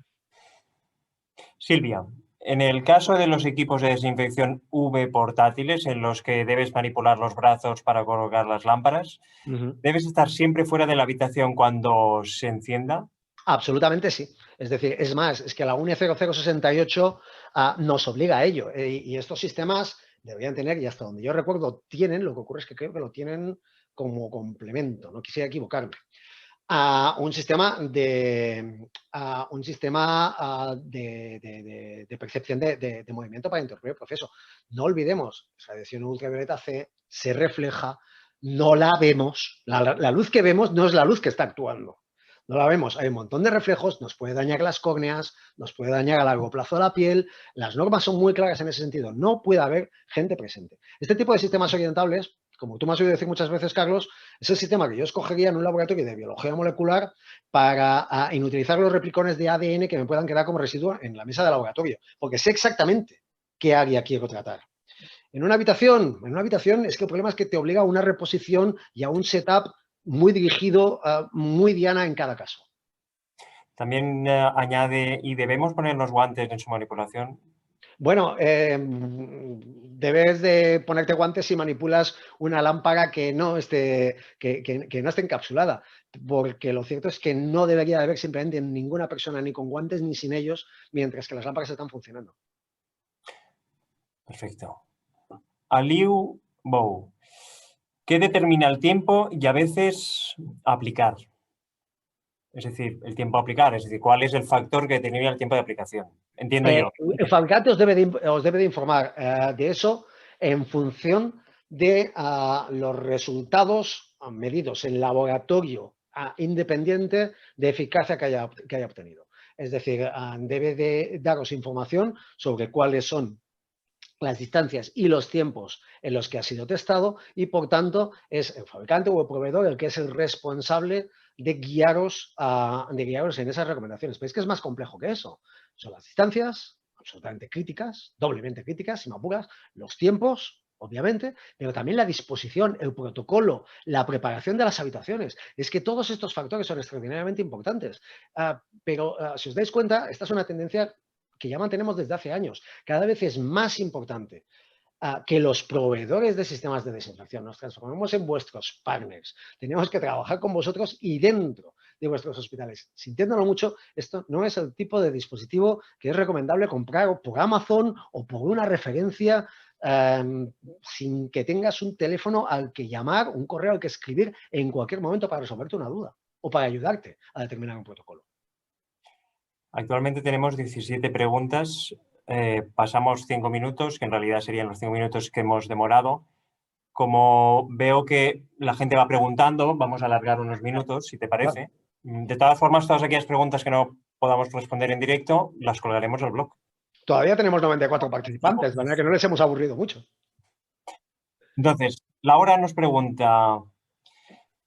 Speaker 1: Silvia, en el caso de los equipos de desinfección UV portátiles en los que debes manipular los brazos para colocar las lámparas, ¿debes estar siempre fuera de la habitación cuando se encienda?
Speaker 2: Absolutamente sí. Es decir, es más, es que la UNE 0068 nos obliga a ello. Y estos sistemas deberían tener, y hasta donde yo recuerdo tienen, lo que ocurre es que creo que lo tienen como complemento, no quisiera equivocarme, un sistema de percepción de movimiento para interrumpir el proceso. No olvidemos, la radiación ultravioleta C se refleja, no la vemos, la luz que vemos no es la luz que está actuando. No la vemos, hay un montón de reflejos, nos puede dañar las córneas, nos puede dañar a largo plazo la piel, las normas son muy claras en ese sentido, no puede haber gente presente. Este tipo de sistemas orientables, como tú me has oído decir muchas veces, Carlos, es el sistema que yo escogería en un laboratorio de biología molecular para inutilizar los replicones de ADN que me puedan quedar como residuo en la mesa de laboratorio, porque sé exactamente qué área quiero tratar. En una habitación es que el problema es que te obliga a una reposición y a un setup muy dirigido, muy diana en cada caso.
Speaker 1: También añade, ¿y debemos poner los guantes en su manipulación?
Speaker 2: Bueno, debes de ponerte guantes si manipulas una lámpara que no esté encapsulada, porque lo cierto es que no debería de haber simplemente ninguna persona ni con guantes ni sin ellos mientras que las lámparas están funcionando.
Speaker 1: Perfecto. Aliu Bow. ¿Qué determina el tiempo y a veces aplicar? Es decir, el tiempo a aplicar, es decir, ¿cuál es el factor que determina el tiempo de aplicación? Entiendo yo.
Speaker 2: El fabricante os debe de informar de eso en función de los resultados medidos en laboratorio independiente de eficacia que haya obtenido. Es decir, debe de daros información sobre cuáles son las distancias y los tiempos en los que ha sido testado y, por tanto, es el fabricante o el proveedor el que es el responsable de guiaros en esas recomendaciones. Pero es que es más complejo que eso. Son las distancias, absolutamente críticas, doblemente críticas, si me apuras, los tiempos, obviamente, pero también la disposición, el protocolo, la preparación de las habitaciones. Es que todos estos factores son extraordinariamente importantes. Pero si os dais cuenta, esta es una tendencia que ya mantenemos desde hace años. Cada vez es más importante que los proveedores de sistemas de desinfección nos transformemos en vuestros partners. Tenemos que trabajar con vosotros y dentro de vuestros hospitales. Sintiéndolo mucho, esto no es el tipo de dispositivo que es recomendable comprar por Amazon o por una referencia sin que tengas un teléfono al que llamar, un correo al que escribir en cualquier momento para resolverte una duda o para ayudarte a determinar un protocolo.
Speaker 1: Actualmente tenemos 17 preguntas. Pasamos 5 minutos, que en realidad serían los 5 minutos que hemos demorado. Como veo que la gente va preguntando, vamos a alargar unos minutos, si te parece. De todas formas, todas aquellas preguntas que no podamos responder en directo, las colgaremos al blog.
Speaker 2: Todavía tenemos 94 participantes, de manera que no les hemos aburrido mucho.
Speaker 1: Entonces, Laura nos pregunta,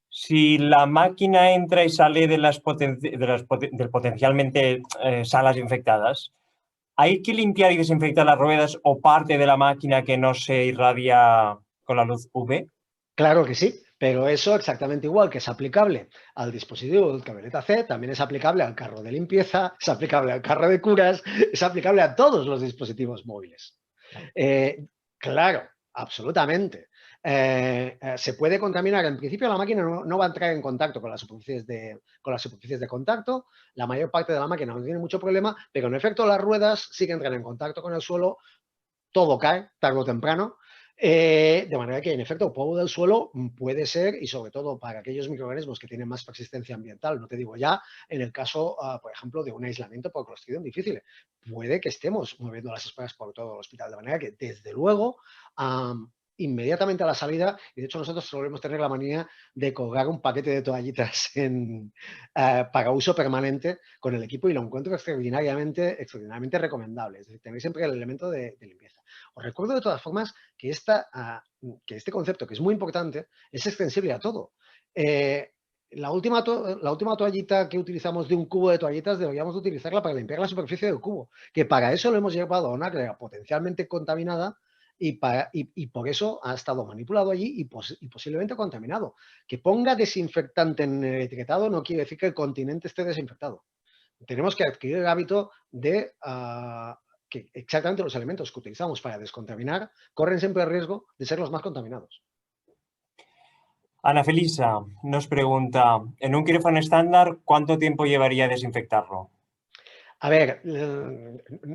Speaker 1: si la máquina entra y sale de las potencialmente salas infectadas, ¿hay que limpiar y desinfectar las ruedas o parte de la máquina que no se irradia con la luz UV?
Speaker 2: Claro que sí, pero eso exactamente igual que es aplicable al dispositivo de ultravioleta C, también es aplicable al carro de limpieza, es aplicable al carro de curas, es aplicable a todos los dispositivos móviles. Claro, absolutamente. Se puede contaminar. En principio, la máquina no va a entrar en contacto con las superficies de contacto. La mayor parte de la máquina no tiene mucho problema, pero en efecto las ruedas sí que entran en contacto con el suelo. Todo cae, tarde o temprano. De manera que, en efecto, el polvo del suelo puede ser, y sobre todo para aquellos microorganismos que tienen más persistencia ambiental, no te digo ya, en el caso, por ejemplo, de un aislamiento por Clostridium difficile. Puede que estemos moviendo las esporas por todo el hospital, de manera que, desde luego, inmediatamente a la salida, y de hecho nosotros solemos tener la manía de colgar un paquete de toallitas para uso permanente con el equipo y lo encuentro extraordinariamente recomendable. Es decir, tenéis siempre el elemento de limpieza. Os recuerdo de todas formas que este concepto, que es muy importante, es extensible a todo. La última toallita que utilizamos de un cubo de toallitas deberíamos de utilizarla para limpiar la superficie del cubo, que para eso lo hemos llevado a una área potencialmente contaminada y por eso ha estado manipulado allí y posiblemente contaminado. Que ponga desinfectante en el etiquetado no quiere decir que el continente esté desinfectado. Tenemos que adquirir el hábito de que exactamente los elementos que utilizamos para descontaminar corren siempre el riesgo de ser los más contaminados.
Speaker 1: Ana Felisa nos pregunta, en un quirófano estándar, ¿cuánto tiempo llevaría desinfectarlo?
Speaker 2: A ver,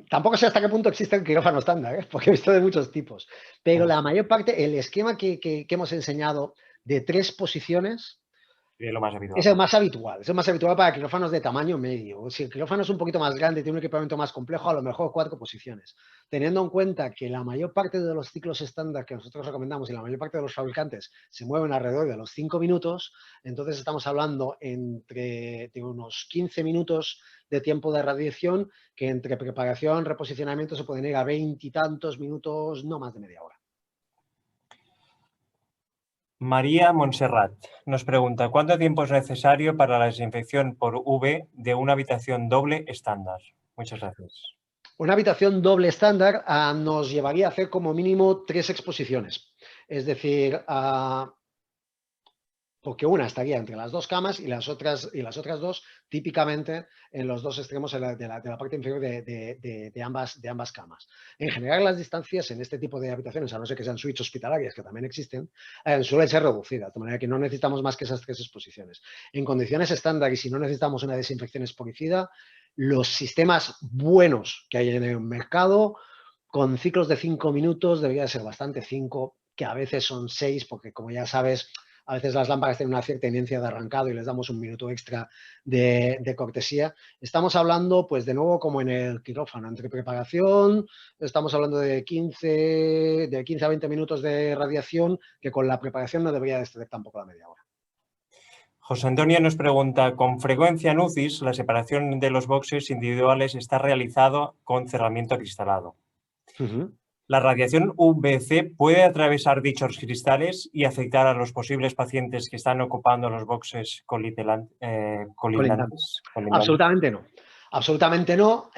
Speaker 2: tampoco sé hasta qué punto existe el quirófano estándar, porque he visto de muchos tipos, pero la mayor parte, el esquema que hemos enseñado de 3 posiciones,
Speaker 1: Lo más habitual.
Speaker 2: es el más habitual para quirófanos de tamaño medio. Si el quirófano es un poquito más grande, tiene un equipamiento más complejo, a lo mejor 4 posiciones. Teniendo en cuenta que la mayor parte de los ciclos estándar que nosotros recomendamos y la mayor parte de los fabricantes se mueven alrededor de los 5 minutos, entonces estamos hablando de unos 15 minutos de tiempo de radiación, que entre preparación y reposicionamiento se pueden ir a 20 y tantos minutos, no más de media hora.
Speaker 1: María Montserrat nos pregunta, ¿cuánto tiempo es necesario para la desinfección por UV de una habitación doble estándar? Muchas gracias.
Speaker 2: Una habitación doble estándar nos llevaría a hacer como mínimo 3 exposiciones. Es decir, porque una estaría entre las 2 camas y las otras 2 típicamente en los 2 extremos de la parte inferior de ambas camas. En general, las distancias en este tipo de habitaciones, a no ser que sean suites hospitalarias, que también existen, suelen ser reducidas, de manera que no necesitamos más que esas 3 exposiciones. En condiciones estándar y si no necesitamos una desinfección esporicida, los sistemas buenos que hay en el mercado, con ciclos de 5 minutos, debería ser bastante, 5, que a veces son 6, porque como ya sabes, a veces las lámparas tienen una cierta inercia de arrancado y les damos un minuto extra de cortesía. Estamos hablando, pues de nuevo, como en el quirófano, entre preparación, estamos hablando de 15 a 20 minutos de radiación, que con la preparación no debería exceder tampoco la media hora.
Speaker 1: José Antonio nos pregunta, con frecuencia en UCIs, la separación de los boxes individuales está realizado con cerramiento cristalado. ¿La radiación UVC puede atravesar dichos cristales y afectar a los posibles pacientes que están ocupando los boxes colindantes?
Speaker 2: Absolutamente no. Absolutamente no.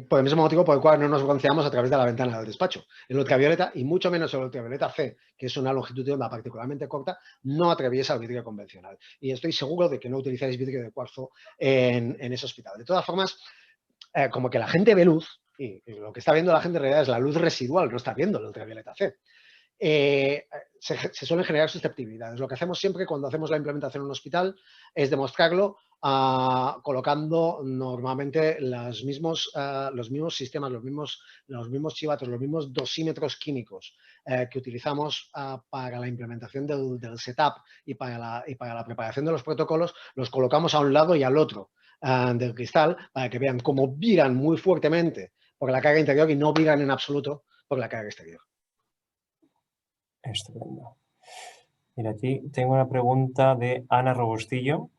Speaker 2: Por el mismo motivo por el cual no nos bronceamos a través de la ventana del despacho. El ultravioleta, y mucho menos el ultravioleta C, que es una longitud de onda particularmente corta, no atraviesa el vidrio convencional. Y estoy seguro de que no utilizáis vidrio de cuarzo en ese hospital. De todas formas, como que la gente ve luz, y lo que está viendo la gente en realidad es la luz residual, no está viendo el ultravioleta C. Se suelen generar susceptibilidades. Lo que hacemos siempre cuando hacemos la implementación en un hospital es demostrarlo colocando normalmente los mismos sistemas, los mismos chivatos, los mismos dosímetros químicos que utilizamos para la implementación del setup y para la preparación de los protocolos, los colocamos a un lado y al otro del cristal para que vean cómo viran muy fuertemente por la carga interior y no viran en absoluto por la carga exterior.
Speaker 1: Estupendo. Mira, aquí tengo una pregunta de Ana Robustillo.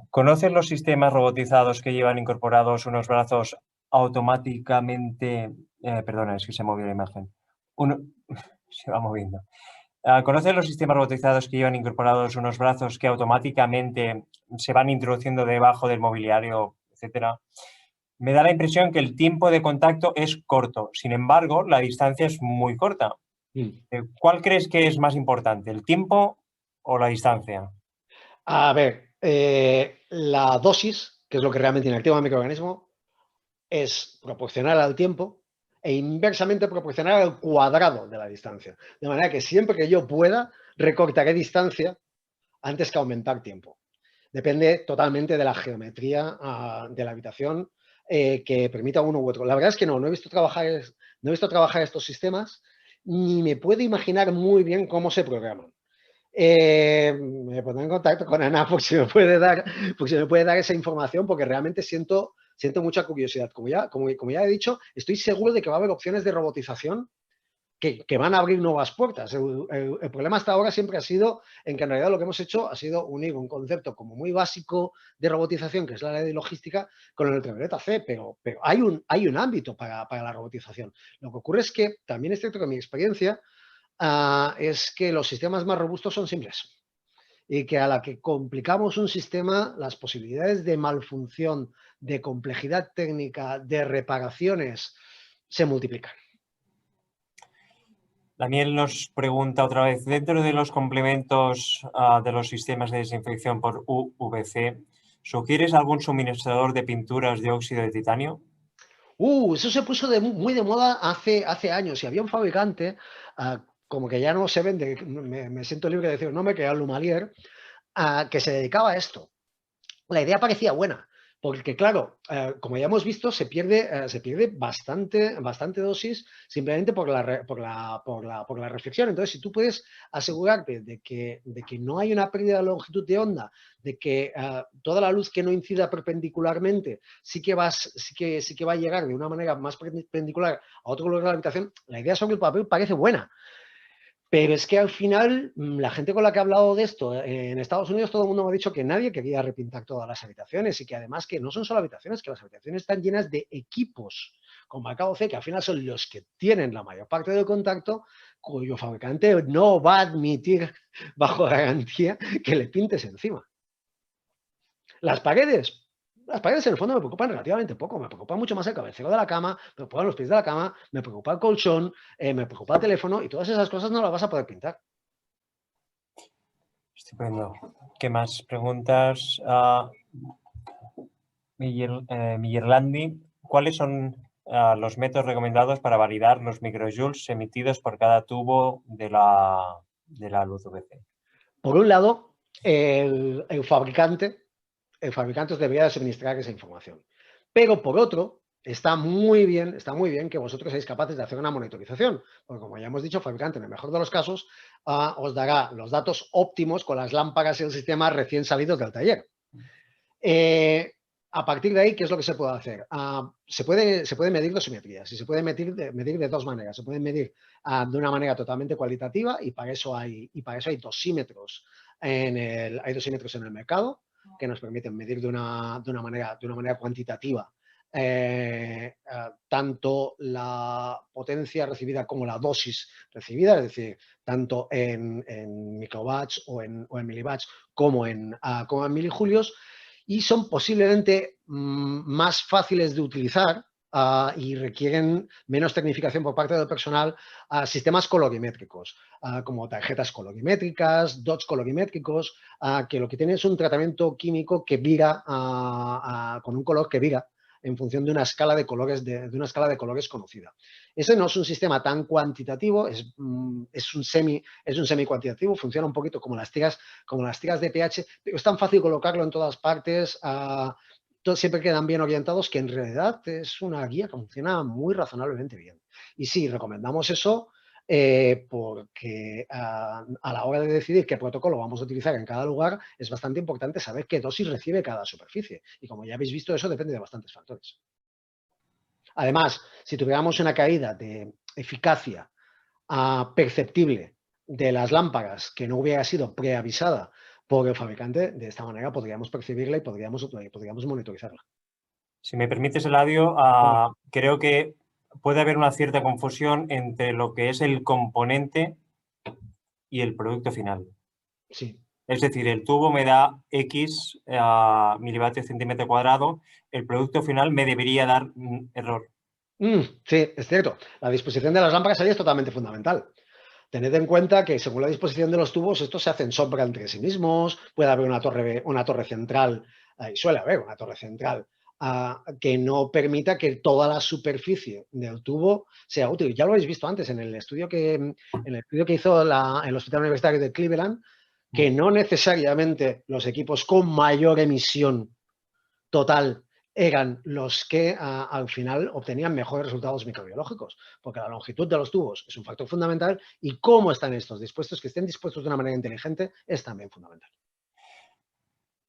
Speaker 1: ¿Conoces los sistemas robotizados que llevan incorporados unos brazos automáticamente... perdona, es que se ha movido la imagen. Se va moviendo. ¿Conoces los sistemas robotizados que llevan incorporados unos brazos que automáticamente se van introduciendo debajo del mobiliario, etcétera? Me da la impresión que el tiempo de contacto es corto. Sin embargo, la distancia es muy corta. ¿Cuál crees que es más importante, el tiempo o la distancia?
Speaker 2: A ver, la dosis, que es lo que realmente inactiva el microorganismo, es proporcional al tiempo e inversamente proporcional al cuadrado de la distancia. De manera que siempre que yo pueda, recortaré distancia antes que aumentar tiempo. Depende totalmente de la geometría de la habitación que permita uno u otro. La verdad es que no he visto trabajar estos sistemas ni me puedo imaginar muy bien cómo se programan. Me pondré en contacto con Ana porque si me puede dar esa información, porque realmente siento mucha curiosidad. Como ya he dicho, estoy seguro de que va a haber opciones de robotización que van a abrir nuevas puertas. El problema hasta ahora siempre ha sido en que en realidad lo que hemos hecho ha sido unir un concepto como muy básico de robotización, que es la ley de logística, con el ultravioleta C, pero hay un ámbito para la robotización. Lo que ocurre es que también es cierto que mi experiencia es que los sistemas más robustos son simples y que a la que complicamos un sistema, las posibilidades de malfunción, de complejidad técnica, de reparaciones, se multiplican.
Speaker 1: Daniel nos pregunta otra vez, dentro de los complementos de los sistemas de desinfección por UVC, ¿sugieres algún suministrador de pinturas de óxido de titanio?
Speaker 2: Eso se puso muy de moda hace años y había un fabricante, como que ya no se vende, me siento libre de decir el nombre, que era Lumalier, que se dedicaba a esto. La idea parecía buena, porque claro, como ya hemos visto, se pierde bastante dosis simplemente por la reflexión. Entonces, si tú puedes asegurarte de que no hay una pérdida de longitud de onda, de que toda la luz que no incida perpendicularmente sí que va a llegar de una manera más perpendicular a otro lugar de la habitación, la idea sobre el papel parece buena. Pero es que al final, la gente con la que he hablado de esto, en Estados Unidos todo el mundo me ha dicho que nadie quería repintar todas las habitaciones y que además que no son solo habitaciones, que las habitaciones están llenas de equipos con marcado C, que al final son los que tienen la mayor parte del contacto, cuyo fabricante no va a admitir bajo garantía que le pintes encima. Las paredes en el fondo me preocupan relativamente poco, me preocupa mucho más el cabecero de la cama, me preocupan los pies de la cama, me preocupa el colchón, me preocupa el teléfono y todas esas cosas no las vas a poder pintar.
Speaker 1: Estupendo. ¿Qué más preguntas? Miguelandi, ¿cuáles son los métodos recomendados para validar los microjoules emitidos por cada tubo de la luz UVC?
Speaker 2: Por un lado, el fabricante os debería de suministrar esa información. Pero por otro, está muy bien que vosotros seáis capaces de hacer una monitorización, porque como ya hemos dicho, el fabricante, en el mejor de los casos, os dará los datos óptimos con las lámparas y el sistema recién salidos del taller. A partir de ahí, ¿qué es lo que se puede hacer? Se puede medir dosimetrías y se puede medir de dos maneras. Se pueden medir de una manera totalmente cualitativa y para eso hay dosímetros en el mercado que nos permiten medir de una manera cuantitativa tanto la potencia recibida como la dosis recibida, es decir, tanto en microbatch o en milibatch como en milijulios, y son posiblemente más fáciles de utilizar y requieren menos tecnificación por parte del personal sistemas colorimétricos, como tarjetas colorimétricas, dots colorimétricos, que lo que tienen es un tratamiento químico que vira con un color que vira en función de una escala de colores, de una escala de colores conocida. Ese no es un sistema tan cuantitativo, es un semi cuantitativo, funciona un poquito como las tiras de pH, pero es tan fácil colocarlo en todas partes, siempre quedan bien orientados, que en realidad es una guía que funciona muy razonablemente bien. Y sí, recomendamos eso porque a la hora de decidir qué protocolo vamos a utilizar en cada lugar, es bastante importante saber qué dosis recibe cada superficie. Y como ya habéis visto, eso depende de bastantes factores. Además, si tuviéramos una caída de eficacia perceptible de las lámparas que no hubiera sido preavisada por el fabricante, de esta manera podríamos percibirla y podríamos monitorizarla.
Speaker 1: Si me permites, Eladio, creo que puede haber una cierta confusión entre lo que es el componente y el producto final.
Speaker 2: Sí.
Speaker 1: Es decir, el tubo me da X milivatios centímetro cuadrado, el producto final me debería dar error.
Speaker 2: Sí, es cierto. La disposición de las lámparas ahí es totalmente fundamental. Tened en cuenta que según la disposición de los tubos, estos se hacen sombra entre sí mismos, puede haber una torre central, y suele haber una torre central, que no permita que toda la superficie del tubo sea útil. Ya lo habéis visto antes en el estudio que hizo el Hospital Universitario de Cleveland, que no necesariamente los equipos con mayor emisión total eran los que al final obtenían mejores resultados microbiológicos, porque la longitud de los tubos es un factor fundamental y cómo están estos dispuestos, que estén dispuestos de una manera inteligente, es también fundamental.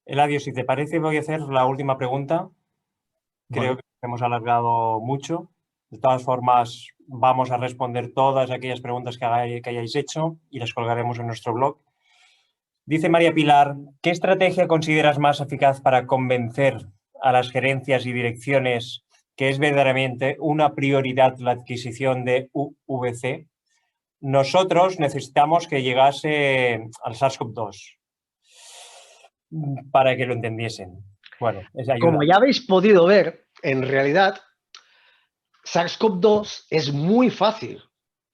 Speaker 1: Eladio, si te parece, voy a hacer la última pregunta. Creo que hemos alargado mucho. De todas formas, vamos a responder todas aquellas preguntas que hayáis hecho y las colgaremos en nuestro blog. Dice María Pilar, ¿qué estrategia consideras más eficaz para convencer a las gerencias y direcciones que es verdaderamente una prioridad la adquisición de UVC? Nosotros necesitamos que llegase al SARS-CoV-2 para que lo entendiesen. Bueno, es ayuda.
Speaker 2: Como ya habéis podido ver, en realidad, SARS-CoV-2 es muy fácil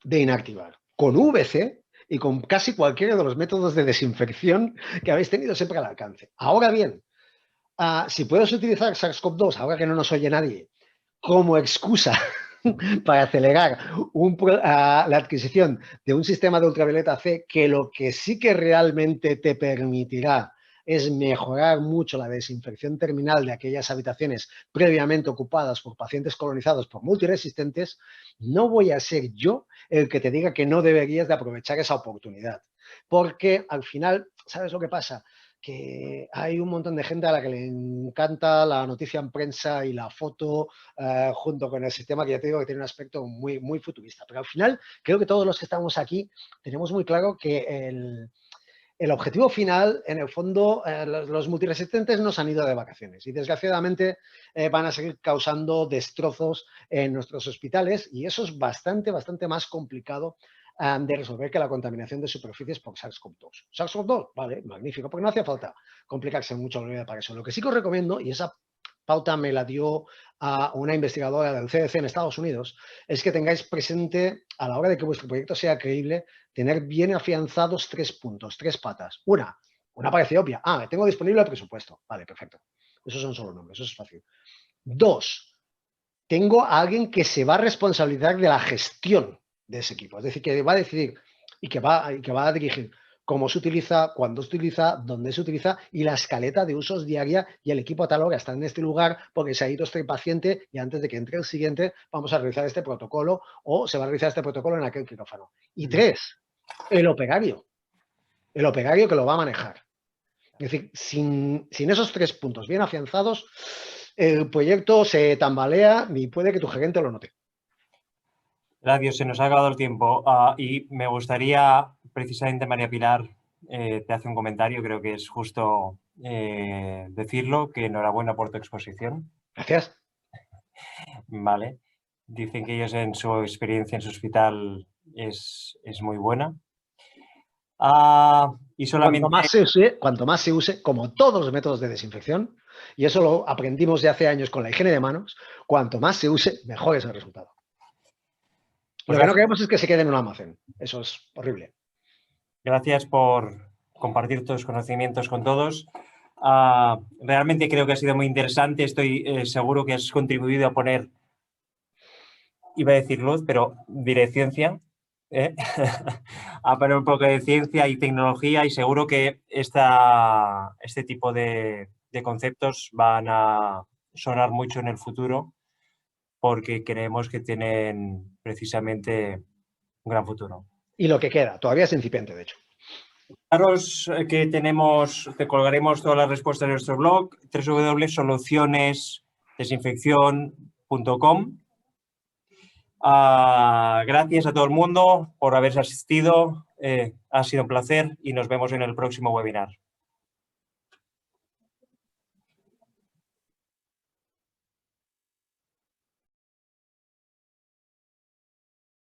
Speaker 2: de inactivar. Con UVC y con casi cualquiera de los métodos de desinfección que habéis tenido siempre al alcance. Ahora bien, si puedes utilizar SARS-CoV-2, ahora que no nos oye nadie, como excusa para acelerar la adquisición de un sistema de ultravioleta C, que lo que sí que realmente te permitirá es mejorar mucho la desinfección terminal de aquellas habitaciones previamente ocupadas por pacientes colonizados por multiresistentes, no voy a ser yo el que te diga que no deberías de aprovechar esa oportunidad. Porque al final, ¿sabes lo que pasa? Que hay un montón de gente a la que le encanta la noticia en prensa y la foto junto con el sistema, que ya te digo que tiene un aspecto muy, muy futurista. Pero al final creo que todos los que estamos aquí tenemos muy claro que el objetivo final, en el fondo, los multiresistentes nos han ido de vacaciones y desgraciadamente van a seguir causando destrozos en nuestros hospitales y eso es bastante más complicado de resolver que la contaminación de superficies por SARS-CoV-2. SARS-CoV-2, vale, magnífico, porque no hacía falta complicarse mucho la vida para eso. Lo que sí que os recomiendo, y esa pauta me la dio a una investigadora del CDC en Estados Unidos, es que tengáis presente, a la hora de que vuestro proyecto sea creíble, tener bien afianzados 3 puntos, 3 patas. Una parece obvia. Tengo disponible el presupuesto. Vale, perfecto. Esos son solo nombres, eso es fácil. 2, tengo a alguien que se va a responsabilizar de la gestión de ese equipo. Es decir, que va a decidir y que va a dirigir cómo se utiliza, cuándo se utiliza, dónde se utiliza y la escaleta de usos diaria y el equipo a tal hora está en este lugar porque se ha ido este paciente y antes de que entre el siguiente vamos a realizar este protocolo o se va a realizar este protocolo en aquel quirófano. Y 3, el operario que lo va a manejar. Es decir, sin esos 3 puntos bien afianzados, el proyecto se tambalea y puede que tu gerente lo note.
Speaker 1: Gracias, se nos ha acabado el tiempo y me gustaría, precisamente María Pilar te hace un comentario, creo que es justo decirlo, que enhorabuena por tu exposición.
Speaker 2: Gracias.
Speaker 1: Vale. Dicen que ellos en su experiencia en su hospital es muy buena. Y solamente...
Speaker 2: Cuanto más se use, como todos los métodos de desinfección, y eso lo aprendimos de hace años con la higiene de manos, cuanto más se use, mejor es el resultado. Lo que no queremos es que se quede en un almacén. Eso es horrible.
Speaker 1: Gracias por compartir tus conocimientos con todos. Realmente creo que ha sido muy interesante. Estoy seguro que has contribuido a poner, iba a decir luz, pero diré ciencia, a poner un poco de ciencia y tecnología y seguro que este tipo de conceptos van a sonar mucho en el futuro porque creemos que tienen precisamente un gran futuro.
Speaker 2: Y lo que queda, todavía es incipiente, de hecho.
Speaker 1: Claros que te colgaremos todas las respuestas en nuestro blog, www.solucionesdesinfeccion.com. Gracias a todo el mundo por haberse asistido. Ha sido un placer y nos vemos en el próximo webinar.